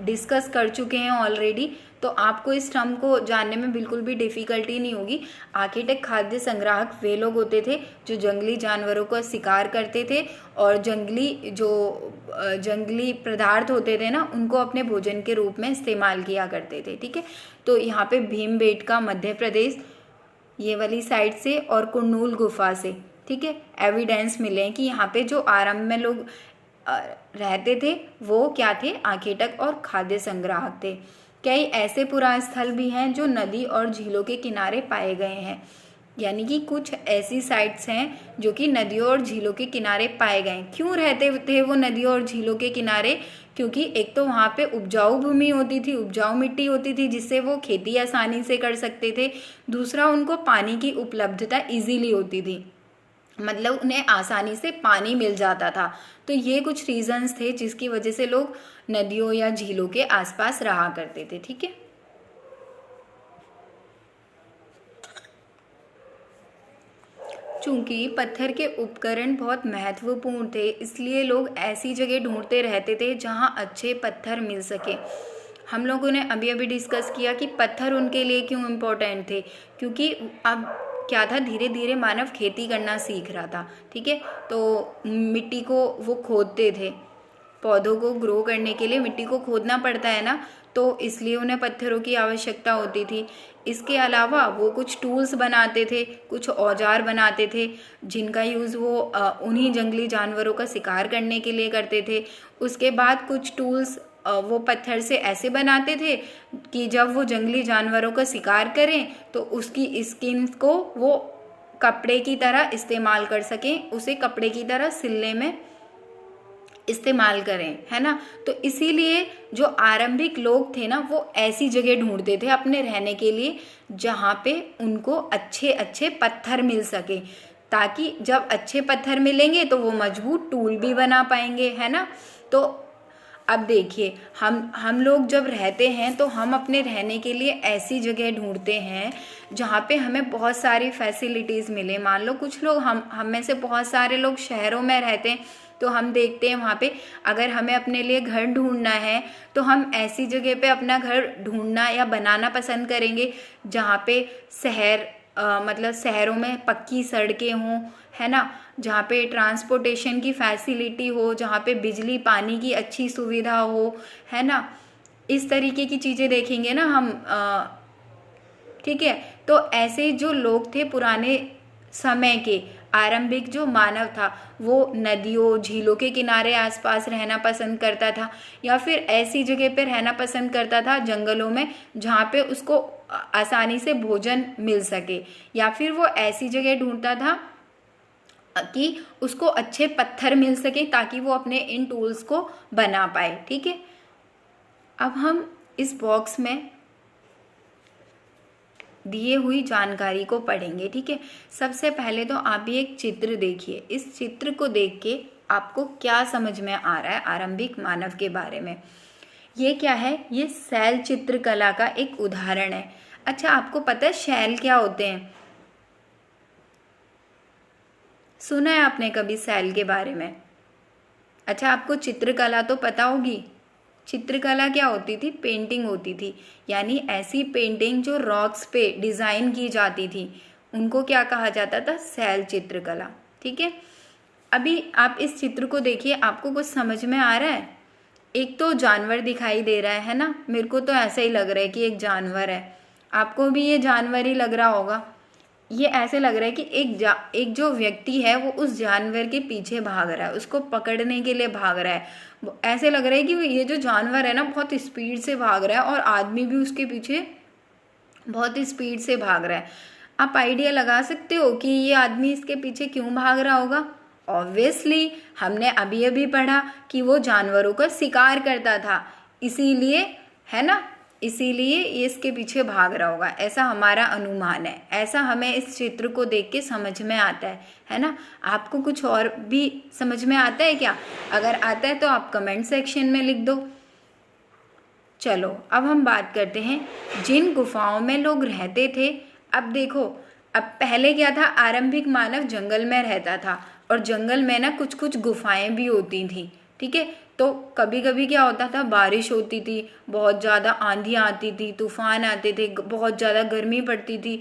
डिस्कस कर चुके हैं ऑलरेडी, तो आपको इस टर्म को जानने में बिल्कुल भी डिफ़िकल्टी नहीं होगी। आखेटक खाद्य संग्राहक वे लोग होते थे जो जंगली जानवरों का शिकार करते थे और जंगली पदार्थ होते थे ना, उनको अपने भोजन के रूप में इस्तेमाल किया करते थे, ठीक है। तो यहाँ पे भीमबेटका मध्य प्रदेश ये वाली साइड से और कुरनूल गुफा से, ठीक है, एविडेंस मिले हैं कि यहाँ पे जो आरंभ में लोग रहते थे वो क्या थे, आखेटक और खाद्य संग्राहक थे। कई ऐसे पुराण स्थल भी हैं जो नदी और झीलों के किनारे पाए गए हैं, यानी कि कुछ ऐसी साइट्स हैं जो कि नदियों और झीलों के किनारे पाए गए। क्यों रहते थे वो नदियों और झीलों के किनारे, क्योंकि एक तो वहाँ पे उपजाऊ भूमि होती थी, उपजाऊ मिट्टी होती थी जिससे वो खेती आसानी से कर सकते थे। दूसरा, उनको पानी की उपलब्धता इजीली होती थी, मतलब उन्हें आसानी से पानी मिल जाता था। तो ये कुछ रीजंस थे जिसकी वजह से लोग नदियों या झीलों के आसपास रहा करते थे, ठीक है। चूंकि पत्थर के उपकरण बहुत महत्वपूर्ण थे, इसलिए लोग ऐसी जगह ढूंढते रहते थे जहां अच्छे पत्थर मिल सके। हम लोगों ने अभी अभी डिस्कस किया कि पत्थर उनके लिए क्यों इम्पोर्टेंट थे, क्योंकि अब क्या था, धीरे धीरे मानव खेती करना सीख रहा था, ठीक है। तो मिट्टी को वो खोदते थे, पौधों को ग्रो करने के लिए मिट्टी को खोदना पड़ता है ना, तो इसलिए उन्हें पत्थरों की आवश्यकता होती थी। इसके अलावा वो कुछ टूल्स बनाते थे, कुछ औजार बनाते थे, जिनका यूज़ वो उन्हीं जंगली जानवरों का शिकार करने के लिए करते थे। उसके बाद कुछ टूल्स वो पत्थर से ऐसे बनाते थे कि जब वो जंगली जानवरों का शिकार करें तो उसकी स्किन को वो कपड़े की तरह इस्तेमाल कर सकें, उसे कपड़े की तरह सिलने में इस्तेमाल करें, है ना। तो इसीलिए जो आरंभिक लोग थे ना, वो ऐसी जगह ढूंढते थे अपने रहने के लिए जहाँ पे उनको अच्छे अच्छे पत्थर मिल सके, ताकि जब अच्छे पत्थर मिलेंगे तो वो मजबूत टूल भी बना पाएंगे, है ना। तो अब देखिए, हम लोग जब रहते हैं तो हम अपने रहने के लिए ऐसी जगह ढूंढते हैं जहाँ पे हमें बहुत सारी फैसिलिटीज़ मिले। मान लो कुछ लोग, हम में से बहुत सारे लोग शहरों में रहते हैं, तो हम देखते हैं वहाँ पे अगर हमें अपने लिए घर ढूंढना है तो हम ऐसी जगह पे अपना घर ढूंढना या बनाना पसंद करेंगे जहाँ पे मतलब शहरों में पक्की सड़कें हों, है ना, जहाँ पे ट्रांसपोर्टेशन की फैसिलिटी हो, जहाँ पे बिजली पानी की अच्छी सुविधा हो, है ना। इस तरीके की चीज़ें देखेंगे ना हम, ठीक है। तो ऐसे जो लोग थे पुराने समय के, आरंभिक जो मानव था वो नदियों झीलों के किनारे आसपास रहना पसंद करता था, या फिर ऐसी जगह पे रहना पसंद करता था जंगलों में जहाँ पे उसको आसानी से भोजन मिल सके, या फिर वो ऐसी जगह ढूंढता था कि उसको अच्छे पत्थर मिल सके ताकि वो अपने इन टूल्स को बना पाए, ठीक है। अब हम इस बॉक्स में दिए हुई जानकारी को पढ़ेंगे, ठीक है। सबसे पहले तो आप ये एक चित्र देखिए। इस चित्र को देख के आपको क्या समझ में आ रहा है आरंभिक मानव के बारे में? ये क्या है? ये शैल चित्रकला का एक उदाहरण है। अच्छा, आपको पता है शैल क्या होते हैं? सुना है आपने कभी शैल के बारे में? अच्छा, आपको चित्रकला तो पता होगी। चित्रकला क्या होती थी? पेंटिंग होती थी, यानी ऐसी पेंटिंग जो रॉक्स पे डिज़ाइन की जाती थी, उनको क्या कहा जाता था? शैल चित्रकला, ठीक है। अभी आप इस चित्र को देखिए, आपको कुछ समझ में आ रहा है? एक तो जानवर दिखाई दे रहा है ना, मेरे को तो ऐसा ही लग रहा है कि एक जानवर है। आपको भी ये जानवर ही लग रहा होगा। ये ऐसे लग रहा है कि एक जो व्यक्ति है वो उस जानवर के पीछे भाग रहा है, उसको पकड़ने के लिए भाग रहा है। ऐसे लग रहा है कि ये जो जानवर है ना बहुत स्पीड से भाग रहा है और आदमी भी उसके पीछे बहुत स्पीड से भाग रहा है। आप आइडिया लगा सकते हो कि ये आदमी इसके पीछे क्यों भाग रहा होगा? ऑब्वियसली हमने अभी अभी पढ़ा कि वो जानवरों का शिकार करता था, इसीलिए, है ना, इसीलिए ये इसके पीछे भाग रहा होगा, ऐसा हमारा अनुमान है। ऐसा हमें इस चित्र को देख के समझ में आता है ना। आपको कुछ और भी समझ में आता है क्या? अगर आता है तो आप कमेंट सेक्शन में लिख दो। चलो अब हम बात करते हैं जिन गुफाओं में लोग रहते थे। अब देखो, अब पहले क्या था? आरंभिक मानव जंगल में रहता था और जंगल में ना कुछ कुछ गुफाएं भी होती थी, ठीक है। तो कभी कभी क्या होता था? बारिश होती थी, बहुत ज़्यादा आंधियाँ आती थी, तूफान आते थे, बहुत ज़्यादा गर्मी पड़ती थी,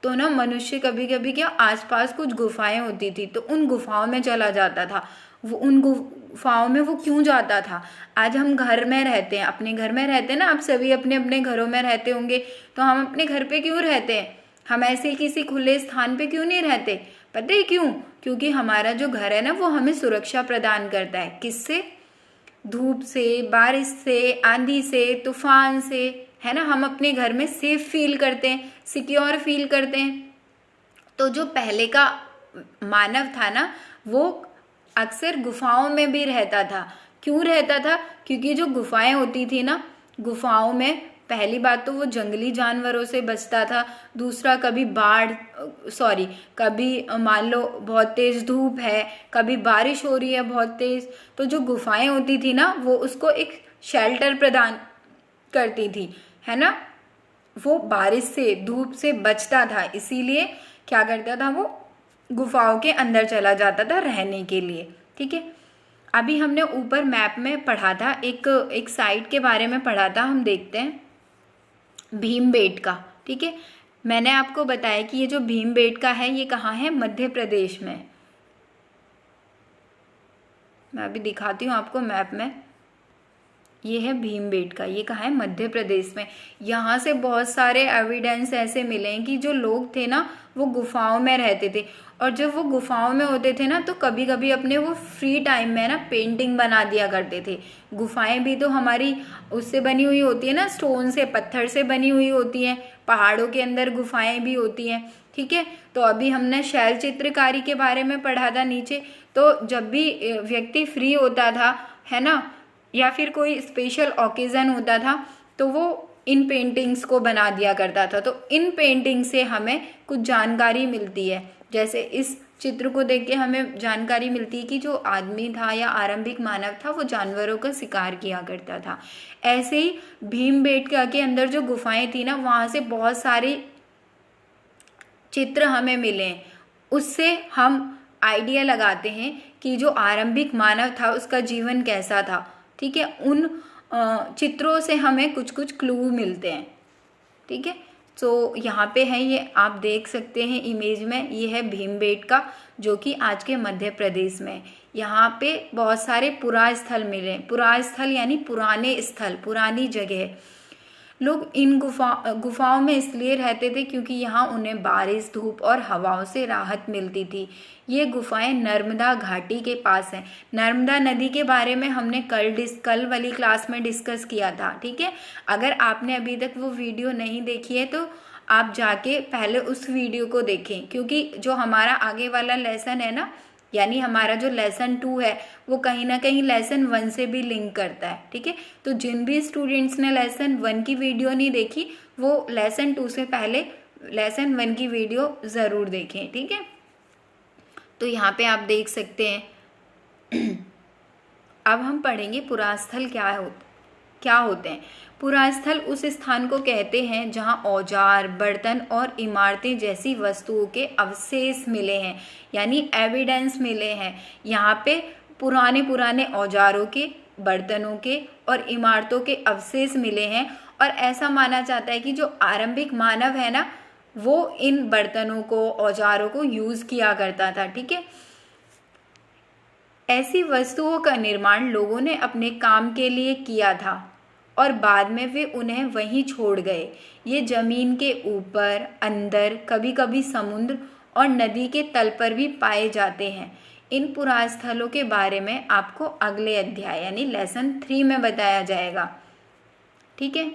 तो ना मनुष्य कभी कभी क्या, आसपास कुछ गुफाएं होती थी तो उन गुफाओं में चला जाता था। वो उन गुफाओं में वो क्यों जाता था? आज हम घर में रहते हैं, अपने घर में रहते हैं ना, आप सभी अपने अपने घरों में रहते होंगे, तो हम अपने घर पे क्यों रहते हैं? हम ऐसे किसी खुले स्थान पे क्यों नहीं रहते? पता है क्यों? क्योंकि हमारा जो घर है ना वो हमें सुरक्षा प्रदान करता है। किससे? धूप से, बारिश से, आंधी से, तूफान से, है ना। हम अपने घर में सेफ फील करते हैं, सिक्योर फील करते हैं। तो जो पहले का मानव था ना, वो अक्सर गुफाओं में भी रहता था। क्यों रहता था? क्योंकि जो गुफाएं होती थी ना, गुफाओं में पहली बात तो वो जंगली जानवरों से बचता था, दूसरा कभी कभी मान लो बहुत तेज धूप है, कभी बारिश हो रही है बहुत तेज, तो जो गुफाएं होती थी ना वो उसको एक शेल्टर प्रदान करती थी, है ना। वो बारिश से, धूप से बचता था, इसीलिए क्या करता था? वो गुफाओं के अंदर चला जाता था रहने के लिए, ठीक है। अभी हमने ऊपर मैप में पढ़ा था, एक साइट के बारे में पढ़ा था, हम देखते हैं भीमबेटका, ठीक है। मैंने आपको बताया कि ये जो भीमबेटका है ये कहाँ है? मध्य प्रदेश में। मैं अभी दिखाती हूँ आपको मैप में। ये है भीमबेटका, ये कहाँ है, मध्य प्रदेश में। यहाँ से बहुत सारे एविडेंस ऐसे मिले हैं कि जो लोग थे ना वो गुफाओं में रहते थे, और जब वो गुफाओं में होते थे ना तो कभी कभी अपने वो फ्री टाइम में ना पेंटिंग बना दिया करते थे। गुफाएं भी तो हमारी उससे बनी हुई होती है ना, स्टोन से, पत्थर से बनी हुई होती हैं, पहाड़ों के अंदर गुफाएं भी होती हैं, ठीक है। तो अभी हमने शैल चित्रकारी के बारे में पढ़ा था नीचे। तो जब भी व्यक्ति फ्री होता था, है ना, या फिर कोई स्पेशल ओकेजन होता था, तो वो इन पेंटिंग्स को बना दिया करता था। तो इन पेंटिंग से हमें कुछ जानकारी मिलती है, जैसे इस चित्र को देख के हमें जानकारी मिलती है कि जो आदमी था या आरंभिक मानव था वो जानवरों का शिकार किया करता था। ऐसे ही भीमबेटका के अंदर जो गुफाएं थी ना, वहां से बहुत सारे चित्र हमें मिले, उससे हम आइडिया लगाते हैं कि जो आरंभिक मानव था उसका जीवन कैसा था, ठीक है। उन चित्रों से हमें कुछ कुछ क्लू मिलते हैं, ठीक है। तो यहाँ पे है, ये आप देख सकते हैं इमेज में, ये है भीमबेटका जो कि आज के मध्य प्रदेश में। यहाँ पे बहुत सारे पुरास्थल मिले, पुरास्थल यानी पुराने स्थल, पुरानी जगह। लोग इन गुफाओं में इसलिए रहते थे क्योंकि यहाँ उन्हें बारिश, धूप और हवाओं से राहत मिलती थी। ये गुफाएं नर्मदा घाटी के पास हैं। नर्मदा नदी के बारे में हमने कल वाली क्लास में डिस्कस किया था, ठीक है। अगर आपने अभी तक वो वीडियो नहीं देखी है तो आप जाके पहले उस वीडियो को देखें, क्योंकि जो हमारा आगे वाला लेसन है ना, यानी हमारा जो लेसन 2 है वो कहीं ना कहीं लेसन 1 से भी लिंक करता है, ठीक है। तो जिन भी स्टूडेंट्स ने लेसन 1 की वीडियो नहीं देखी वो लेसन 2 से पहले लेसन 1 की वीडियो ज़रूर देखें, ठीक है। तो यहाँ पे आप देख सकते हैं। अब हम पढ़ेंगे पुरास्थल क्या होते हैं। पुरास्थल उस स्थान को कहते हैं जहां औजार, बर्तन और इमारतें जैसी वस्तुओं के अवशेष मिले हैं, यानी एविडेंस मिले हैं। यहाँ पे पुराने औजारों के, बर्तनों के और इमारतों के अवशेष मिले हैं, और ऐसा माना जाता है कि जो आरंभिक मानव है ना वो इन बर्तनों को, औजारों को यूज किया करता था, ठीक है। ऐसी वस्तुओं का निर्माण लोगों ने अपने काम के लिए किया था और बाद में वे उन्हें वहीं छोड़ गए। ये जमीन के ऊपर, अंदर, कभी कभी समुद्र और नदी के तल पर भी पाए जाते हैं। इन पुरास्थलों के बारे में आपको अगले अध्याय यानी लेसन 3 में बताया जाएगा, ठीक है।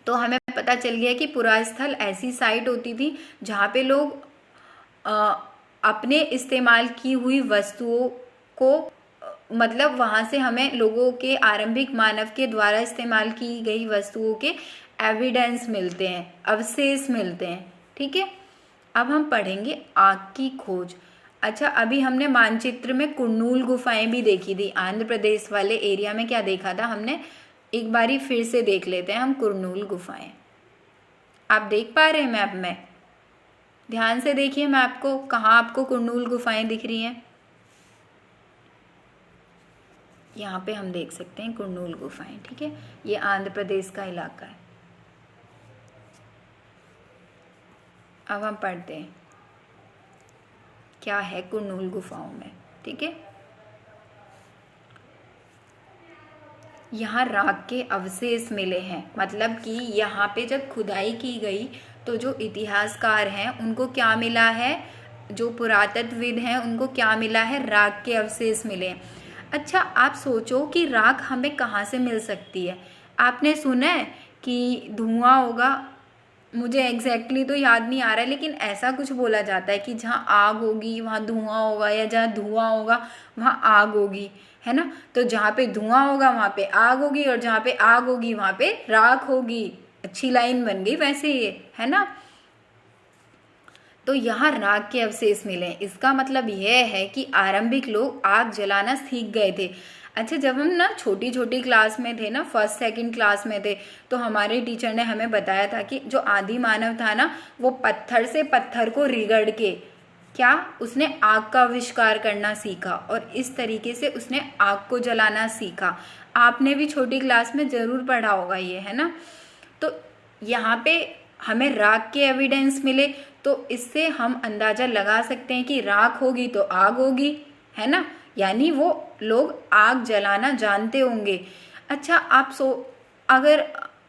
तो हमें पता चल गया कि पुरास्थल ऐसी साइट होती थी जहाँ पे लोग अपने इस्तेमाल की हुई वस्तुओं को, मतलब वहाँ से हमें लोगों के, आरंभिक मानव के द्वारा इस्तेमाल की गई वस्तुओं के एविडेंस मिलते हैं, अवशेष मिलते हैं, ठीक है। अब हम पढ़ेंगे आग की खोज। अच्छा, अभी हमने मानचित्र में कुर्नूल गुफाएं भी देखी थी, आंध्र प्रदेश वाले एरिया में क्या देखा था हमने, एक बारी फिर से देख लेते हैं हम कुर्नूल गुफाएं। आप देख पा रहे हैं मैप में? ध्यान से देखिए मैप को, कहाँ आपको कुर्नूल गुफाएं दिख रही हैं। यहाँ पे हम देख सकते हैं कुर्नूल गुफाएं, ठीक है। ये आंध्र प्रदेश का इलाका है। अब हम पढ़ते हैं क्या है कुर्नूल गुफाओं में, ठीक है। यहाँ राख के अवशेष मिले हैं, मतलब कि यहाँ पे जब खुदाई की गई तो जो इतिहासकार हैं उनको क्या मिला है, जो पुरातत्वविद हैं उनको क्या मिला है, राख के अवशेष मिले हैं। अच्छा, आप सोचो कि राख हमें कहाँ से मिल सकती है। आपने सुना है कि धुआं होगा, मुझे एग्जैक्टली तो याद नहीं आ रहा है, लेकिन ऐसा कुछ बोला जाता है कि जहाँ आग होगी वहाँ धुआं होगा, या जहाँ धुआं होगा वहाँ आग होगी, है ना। तो जहाँ पे धुआं होगा वहाँ पे आग होगी, और जहाँ पे आग होगी वहाँ पे राख होगी। अच्छी लाइन बन गई वैसे ये, है ना। तो यहाँ राख के अवशेष मिले, इसका मतलब यह है कि आरंभिक लोग आग जलाना सीख गए थे। अच्छा, जब हम ना छोटी छोटी क्लास में थे ना, 1st 2nd क्लास में थे, तो हमारे टीचर ने हमें बताया था कि जो आदि मानव था ना वो पत्थर से पत्थर को रिगड़ के क्या उसने आग का आविष्कार करना सीखा, और इस तरीके से उसने आग को जलाना सीखा। आपने भी छोटी क्लास में ज़रूर पढ़ा होगा ये, है ना। तो यहाँ पे हमें राख के एविडेंस मिले, तो इससे हम अंदाज़ा लगा सकते हैं कि राख होगी तो आग होगी, है ना, यानी वो लोग आग जलाना जानते होंगे। अच्छा, अगर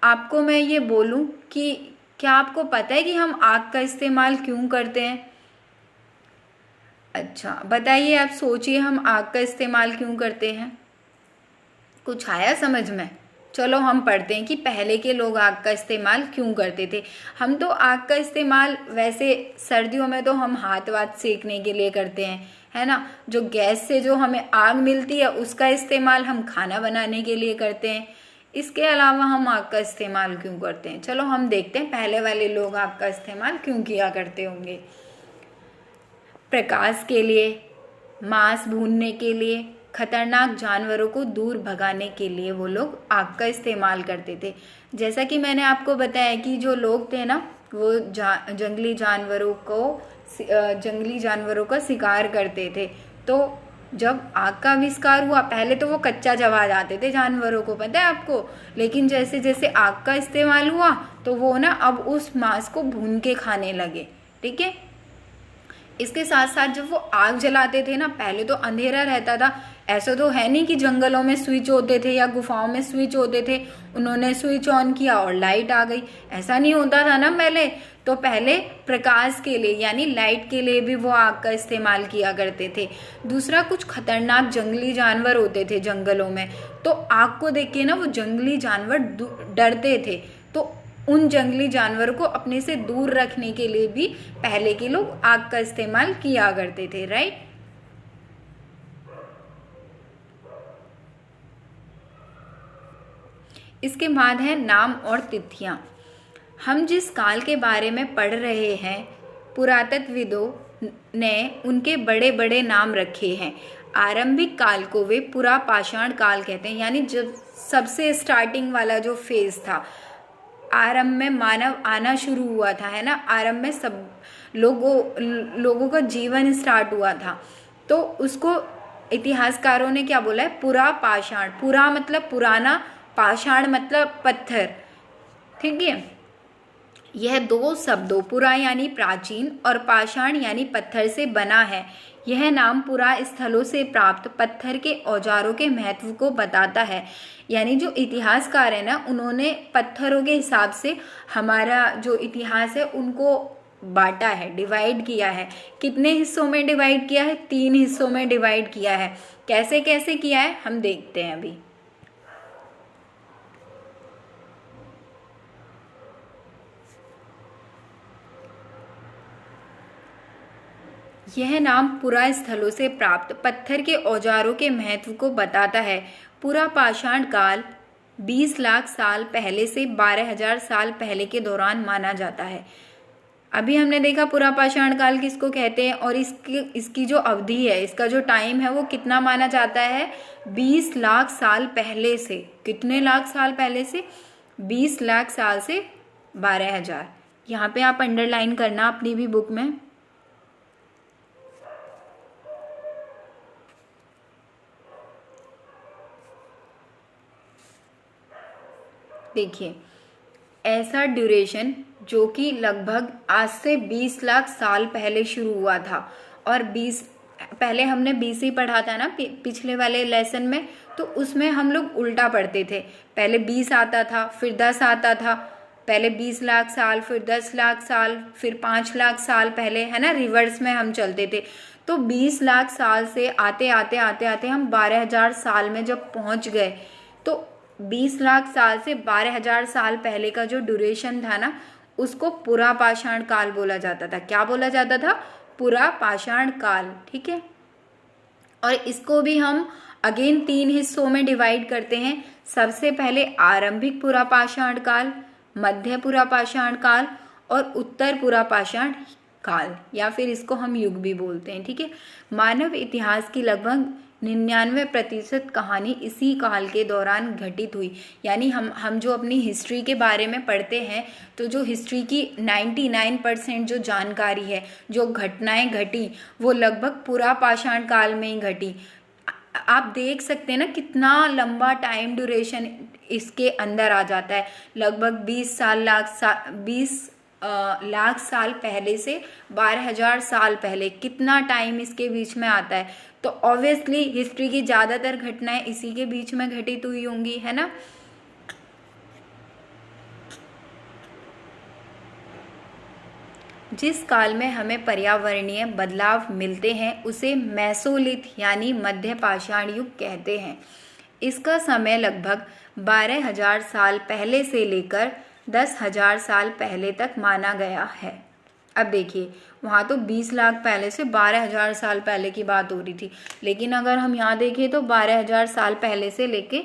आपको मैं ये बोलूं कि क्या आपको पता है कि हम आग का इस्तेमाल क्यों करते हैं? अच्छा बताइए, आप सोचिए हम आग का इस्तेमाल क्यों करते हैं? कुछ आया समझ में? चलो हम पढ़ते हैं कि पहले के लोग आग का इस्तेमाल क्यों करते थे। हम तो आग का इस्तेमाल वैसे सर्दियों में तो हम हाथ वाथ सेकने के लिए करते हैं, है ना। जो गैस से जो हमें आग मिलती है उसका इस्तेमाल हम खाना बनाने के लिए करते हैं। इसके अलावा हम आग का इस्तेमाल क्यों करते हैं, चलो हम देखते हैं पहले वाले लोग आग का इस्तेमाल क्यों किया करते होंगे। प्रकाश के लिए, मांस भूनने के लिए, खतरनाक जानवरों को दूर भगाने के लिए वो लोग आग का इस्तेमाल करते थे। जैसा कि मैंने आपको बताया कि जो लोग थे ना वो जंगली जानवरों का शिकार करते थे। तो जब आग का आविष्कार हुआ, पहले तो वो कच्चा चबा जाते थे जानवरों को, पता है आपको। लेकिन जैसे जैसे आग का इस्तेमाल हुआ तो वो ना अब उस मांस को भून के खाने लगे, ठीक है। इसके साथ साथ जब वो आग जलाते थे ना, पहले तो अंधेरा रहता था। ऐसा तो है नहीं कि जंगलों में स्विच होते थे या गुफाओं में स्विच होते थे, उन्होंने स्विच ऑन किया और लाइट आ गई, ऐसा नहीं होता था ना पहले। तो पहले प्रकाश के लिए यानी लाइट के लिए भी वो आग का इस्तेमाल किया करते थे। दूसरा, कुछ खतरनाक जंगली जानवर होते थे जंगलों में, तो आग को देख के ना वो जंगली जानवर डरते थे। तो उन जंगली जानवर को अपने से दूर रखने के लिए भी पहले के लोग आग का इस्तेमाल किया करते थे, राइट। इसके बाद है नाम और तिथियां। हम जिस काल के बारे में पढ़ रहे हैं, पुरातत्वविदों ने उनके बड़े बड़े नाम रखे हैं। आरंभिक काल को वे पुरापाषाण काल कहते हैं, यानी जब सबसे स्टार्टिंग वाला जो फेज था, आरंभ में मानव आना शुरू हुआ था, है ना। आरंभ में सब लोगों का जीवन स्टार्ट हुआ था, तो उसको इतिहासकारों ने क्या बोला है, पुरापाषाण। पुरा मतलब पुराना, पाषाण मतलब पत्थर, ठीक है। यह दो शब्दों, पुरा यानी प्राचीन और पाषाण यानी पत्थर से बना है। यह नाम पुरा स्थलों से प्राप्त पत्थर के औजारों के महत्व को बताता है। यानी जो इतिहासकार है ना, उन्होंने पत्थरों के हिसाब से हमारा जो इतिहास है उनको बांटा है, डिवाइड किया है। कितने हिस्सों में डिवाइड किया है? 3 हिस्सों में डिवाइड किया है। कैसे कैसे किया है हम देखते हैं अभी। यह नाम पुरा स्थलों से प्राप्त पत्थर के औजारों के महत्व को बताता है। पुरापाषाण काल 20 लाख साल पहले से 12,000 साल पहले के दौरान माना जाता है। अभी हमने देखा पुरापाषाण काल किसको कहते हैं, और इसकी जो अवधि है, इसका जो टाइम है वो कितना माना जाता है? 20 लाख साल पहले से। कितने लाख साल पहले से? 20 लाख साल से 12,000। यहाँ पे आप अंडरलाइन करना अपनी भी बुक में। देखिए, ऐसा ड्यूरेशन जो कि लगभग आज से 20 लाख साल पहले शुरू हुआ था, और 20 पहले हमने 20 ही पढ़ा था ना पिछले वाले लेसन में, तो उसमें हम लोग उल्टा पढ़ते थे। पहले 20 आता था, फिर 10 आता था, पहले 20 लाख साल, फिर 10 लाख साल, फिर 5 लाख साल पहले, है ना, रिवर्स में हम चलते थे। तो 20 लाख साल से आते आते आते आते हम 12,000 साल में जब पहुंच गए, तो 20 लाख साल से 12,000 साल पहले का जो ड्यूरेशन था ना, उसको पुरापाषाण काल बोला जाता था। क्या बोला जाता था? पुरापाषाण काल, ठीक है। और इसको भी हम अगेन 3 हिस्सों में डिवाइड करते हैं। सबसे पहले आरंभिक पुरापाषाण काल, मध्य पुरापाषाण काल और उत्तर पुरापाषाण काल, या फिर इसको हम युग भी बोलते हैं, ठीक है। मानव इतिहास की लगभग 99% कहानी इसी काल के दौरान घटित हुई। यानी हम जो अपनी हिस्ट्री के बारे में पढ़ते हैं, तो जो हिस्ट्री की 99% जो जानकारी है, जो घटनाएं घटी, वो लगभग पुरापाषाण काल में ही घटी। आप देख सकते हैं ना कितना लंबा टाइम ड्यूरेशन इसके अंदर आ जाता है। लगभग 20 लाख साल पहले से 12,000 साल पहले, कितना टाइम इसके बीच में आता है। तो ऑब्वियसली हिस्ट्री की ज़्यादातर घटनाएं इसी के बीच में घटित हुई होंगी, है ना। जिस काल में हमें पर्यावरणीय बदलाव मिलते हैं उसे मेसोलिथ यानी मध्य पाषाण युग कहते हैं। इसका समय लगभग 12,000 साल पहले से लेकर 10,000 साल पहले तक माना गया है। अब देखिए, वहाँ तो 20 लाख पहले से 12,000 साल पहले की बात हो रही थी, लेकिन अगर हम यहाँ देखें तो 12,000 साल पहले से लेके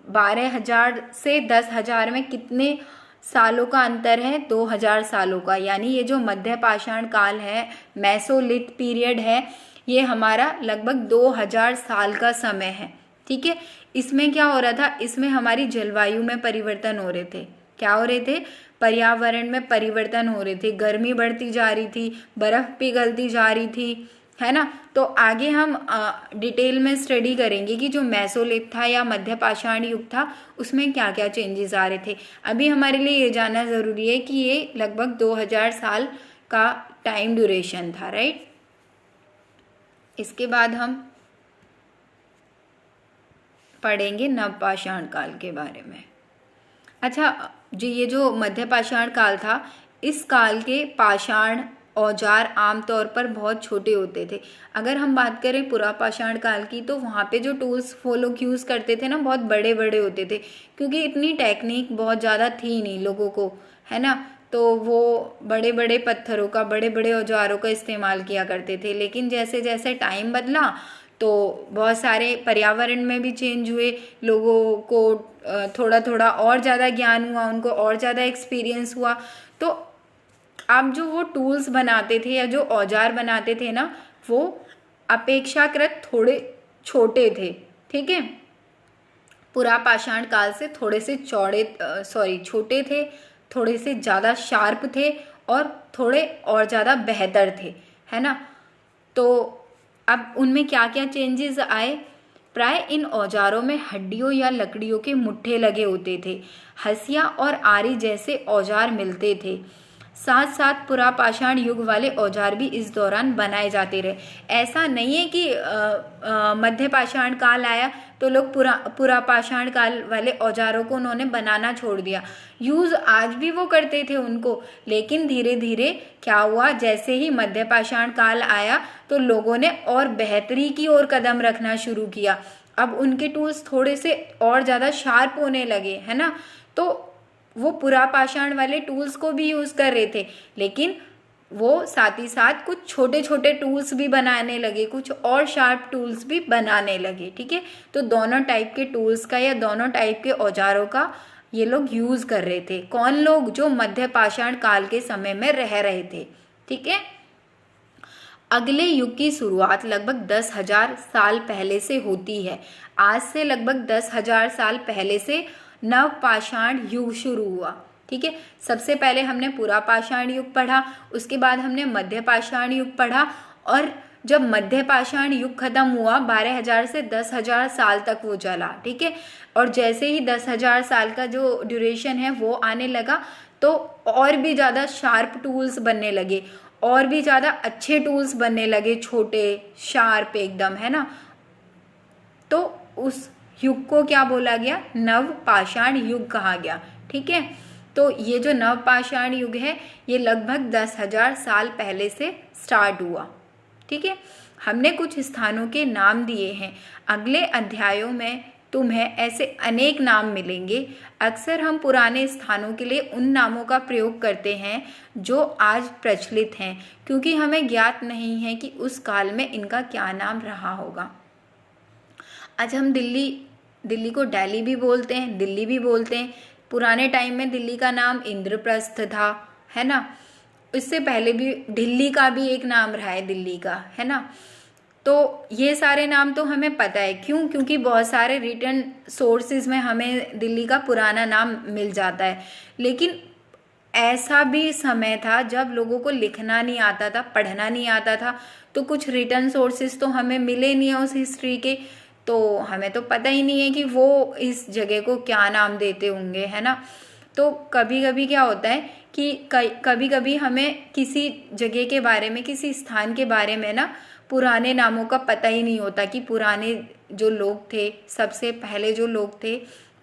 12,000 से 10,000 में कितने सालों का अंतर है? 2,000 सालों का। यानी ये जो मध्य पाषाण काल है, मेसोलिथ पीरियड है, ये हमारा लगभग 2,000 साल का समय है। ठीक है, इसमें क्या हो रहा था? इसमें हमारी जलवायु में परिवर्तन हो रहे थे। क्या हो रहे थे? पर्यावरण में परिवर्तन हो रहे थे, गर्मी बढ़ती जा रही थी, बर्फ पिघलती जा रही थी, है ना। तो आगे हम डिटेल में स्टडी करेंगे कि जो मेसोलिथ था या मध्य पाषाण युग था उसमें क्या क्या चेंजेस आ रहे थे। अभी हमारे लिए ये जानना ज़रूरी है कि ये लगभग 2,000 साल का टाइम ड्यूरेशन था, राइट। इसके बाद हम पढ़ेंगे नवपाषाण काल के बारे में। अच्छा, ये जो मध्य पाषाण काल था, इस काल के पाषाण औजार आमतौर पर बहुत छोटे होते थे। अगर हम बात करें पुरापाषाण काल की, तो वहाँ पे जो टूल्स वो लोग यूज़ करते थे ना, बहुत बड़े बड़े होते थे, क्योंकि इतनी टेक्निक बहुत ज़्यादा थी नहीं लोगों को, है ना। तो वो बड़े बड़े पत्थरों का, बड़े बड़े औजारों का इस्तेमाल किया करते थे। लेकिन जैसे जैसे टाइम बदला तो बहुत सारे पर्यावरण में भी चेंज हुए, लोगों को थोड़ा थोड़ा और ज़्यादा ज्ञान हुआ, उनको और ज़्यादा एक्सपीरियंस हुआ। तो अब जो वो टूल्स बनाते थे या जो औजार बनाते थे ना, वो अपेक्षाकृत थोड़े छोटे थे। ठीक है, पुरापाषाण काल से थोड़े से छोटे थे, थोड़े से ज़्यादा शार्प थे और थोड़े और ज़्यादा बेहतर थे, है ना। तो अब उनमें क्या क्या चेंजेस आए? प्राय इन औजारों में हड्डियों या लकड़ियों के मुट्ठे लगे होते थे। हंसिया और आरी जैसे औजार मिलते थे। साथ साथ पुरापाषाण युग वाले औजार भी इस दौरान बनाए जाते रहे। ऐसा नहीं है कि मध्य पाषाण काल आया तो लोग पुरापाषाण काल वाले औजारों को उन्होंने बनाना छोड़ दिया। यूज़ आज भी वो करते थे उनको, लेकिन धीरे धीरे क्या हुआ, जैसे ही मध्य पाषाण काल आया तो लोगों ने और बेहतरी की ओर कदम रखना शुरू किया। अब उनके टूल्स थोड़े से और ज़्यादा शार्प होने लगे, है ना। तो वो पुरापाषाण वाले टूल्स को भी यूज़ कर रहे थे, लेकिन वो साथ ही साथ कुछ छोटे छोटे टूल्स भी बनाने लगे, कुछ और शार्प टूल्स भी बनाने लगे। ठीक है, तो दोनों टाइप के टूल्स का या दोनों टाइप के औजारों का ये लोग यूज़ कर रहे थे। कौन लोग? जो मध्य पाषाण काल के समय में रह रहे थे। ठीक है, अगले युग की शुरुआत लगभग 10,000 साल पहले से होती है। आज से लगभग 10,000 साल पहले से नवपाषाण युग शुरू हुआ। ठीक है, सबसे पहले हमने पुरापाषाण युग पढ़ा, उसके बाद हमने मध्य पाषाण युग पढ़ा, और जब मध्य पाषाण युग खत्म हुआ 12,000 से 10,000 साल तक वो चला। ठीक है, और जैसे ही 10,000 साल का जो ड्यूरेशन है वो आने लगा तो और भी ज़्यादा शार्प टूल्स बनने लगे, और भी ज़्यादा अच्छे टूल्स बनने लगे, छोटे शार्प एकदम, है ना। तो उस युग को क्या बोला गया? नवपाषाण युग कहा गया। ठीक है, तो ये जो नवपाषाण युग है ये लगभग 10,000 साल पहले से स्टार्ट हुआ। ठीक है, हमने कुछ स्थानों के नाम दिए हैं। अगले अध्यायों में तुम्हें ऐसे अनेक नाम मिलेंगे। अक्सर हम पुराने स्थानों के लिए उन नामों का प्रयोग करते हैं जो आज प्रचलित हैं, क्योंकि हमें ज्ञात नहीं है कि उस काल में इनका क्या नाम रहा होगा। आज हम दिल्ली को दिल्ली भी बोलते हैं, दिल्ली भी बोलते हैं। पुराने टाइम में दिल्ली का नाम इंद्रप्रस्थ था, है ना। इससे पहले भी दिल्ली का भी एक नाम रहा है, दिल्ली का, है ना। तो ये सारे नाम तो हमें पता है, क्यों? क्योंकि बहुत सारे रिटन सोर्सेज में हमें दिल्ली का पुराना नाम मिल जाता है। लेकिन ऐसा भी समय था जब लोगों को लिखना नहीं आता था, पढ़ना नहीं आता था, तो कुछ रिटन सोर्सेज तो हमें मिले नहीं है उस हिस्ट्री के, तो हमें तो पता ही नहीं है कि वो इस जगह को क्या नाम देते होंगे, है ना। तो कभी कभी क्या होता है कि कभी कभी हमें किसी जगह के बारे में, किसी स्थान के बारे में ना पुराने नामों का पता ही नहीं होता कि पुराने जो लोग थे, सबसे पहले जो लोग थे,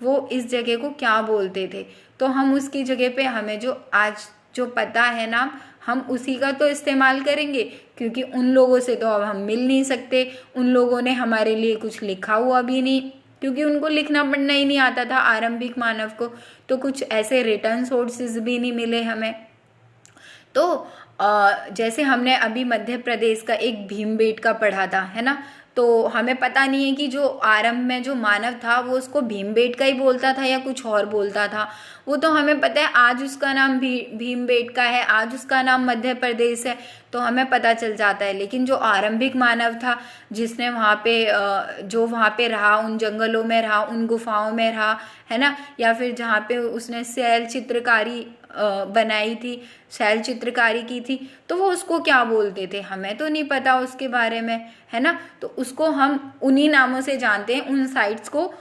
वो इस जगह को क्या बोलते थे। तो हम उसकी जगह पे हमें जो आज जो पता है नाम, हम उसी का तो इस्तेमाल करेंगे, क्योंकि उन लोगों से तो अब हम मिल नहीं सकते। उन लोगों ने हमारे लिए कुछ लिखा हुआ भी नहीं, क्योंकि उनको लिखना पढ़ना ही नहीं आता था आरंभिक मानव को। तो कुछ ऐसे रिटर्न सोर्सेज भी नहीं मिले हमें। तो जैसे हमने अभी मध्य प्रदेश का एक भीमबेटका पढ़ा था, है ना। तो हमें पता नहीं है कि जो आरंभ में जो मानव था वो उसको भीमबेटका ही बोलता था या कुछ और बोलता था। वो तो हमें पता है आज उसका नाम भीमबेटका है, आज उसका नाम मध्य प्रदेश है, तो हमें पता चल जाता है। लेकिन जो आरंभिक मानव था, जिसने वहाँ पे जो वहाँ पे रहा, उन जंगलों में रहा, उन गुफाओं में रहा, है ना, या फिर जहाँ पे उसने शैल चित्रकारी बनाई थी, शैल चित्रकारी की थी, तो वो उसको क्या बोलते थे हमें तो नहीं पता उसके बारे में, है ना। तो उसको हम उन्हीं नामों से जानते हैं, उन साइट्स को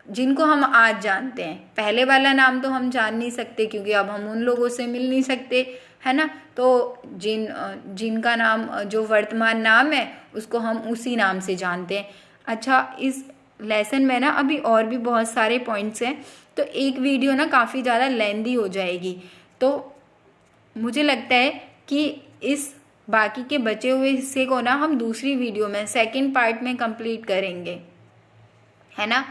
जिनको हम आज जानते हैं। पहले वाला नाम तो हम जान नहीं सकते, क्योंकि अब हम उन लोगों से मिल नहीं सकते, है ना। तो जिनका नाम जो वर्तमान नाम है उसको हम उसी नाम से जानते हैं। अच्छा, इस लेसन में ना अभी और भी बहुत सारे पॉइंट्स हैं, तो एक वीडियो ना काफ़ी ज़्यादा लेंदी हो जाएगी। तो मुझे लगता है कि इस बाकी के बचे हुए हिस्से को ना हम दूसरी वीडियो में सेकंड पार्ट में कंप्लीट करेंगे, है ना।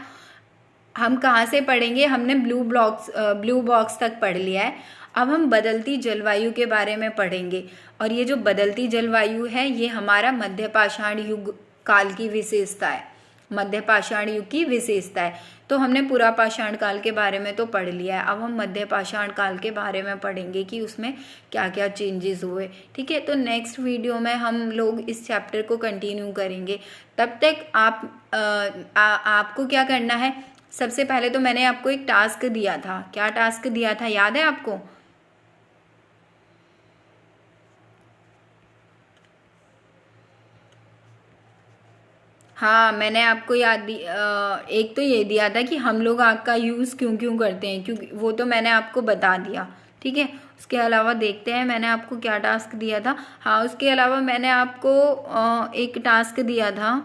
हम कहाँ से पढ़ेंगे, हमने ब्लू बॉक्स तक पढ़ लिया है। अब हम बदलती जलवायु के बारे में पढ़ेंगे। और ये जो बदलती जलवायु है, ये हमारा मध्य पाषाण युग काल की विशेषता है, मध्य पाषाण युग की विशेषता है। तो हमने पूरा पाषाण काल के बारे में तो पढ़ लिया है, अब हम मध्य पाषाण काल के बारे में पढ़ेंगे कि उसमें क्या क्या चेंजेस हुए। ठीक है, तो नेक्स्ट वीडियो में हम लोग इस चैप्टर को कंटिन्यू करेंगे। तब तक आपको क्या करना है, सबसे पहले तो मैंने आपको एक टास्क दिया था। क्या टास्क दिया था, याद है आपको? हाँ, मैंने आपको एक तो ये दिया था कि हम लोग आग का यूज़ क्यों क्यों करते हैं, क्योंकि वो तो मैंने आपको बता दिया। ठीक है, उसके अलावा देखते हैं मैंने आपको क्या टास्क दिया था। हाँ, उसके अलावा मैंने आपको एक टास्क दिया था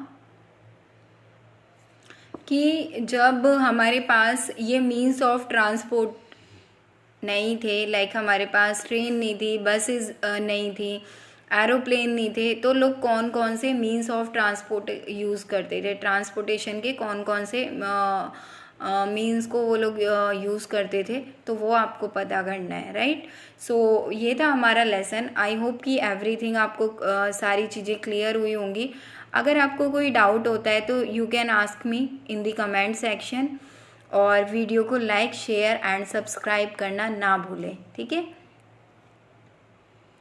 कि जब हमारे पास ये मीन्स ऑफ ट्रांसपोर्ट नहीं थे, लाइक हमारे पास ट्रेन नहीं थी, बसेस नहीं थी, एरोप्लेन नहीं थे, तो लोग कौन कौन से मीन्स ऑफ ट्रांसपोर्ट यूज़ करते थे, ट्रांसपोर्टेशन के कौन कौन से मीन्स को वो लोग यूज़ करते थे, तो वो आपको पता करना है, राइट। सो ये था हमारा लेसन। आई होप कि एवरीथिंग आपको सारी चीज़ें क्लियर हुई होंगी। अगर आपको कोई डाउट होता है तो you can ask me in the comment section, और वीडियो को लाइक, शेयर एंड सब्सक्राइब करना ना भूलें। ठीक है,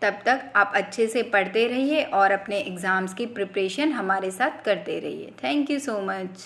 तब तक आप अच्छे से पढ़ते रहिए और अपने एग्ज़ाम्स की प्रिपरेशन हमारे साथ करते रहिए। Thank you so much.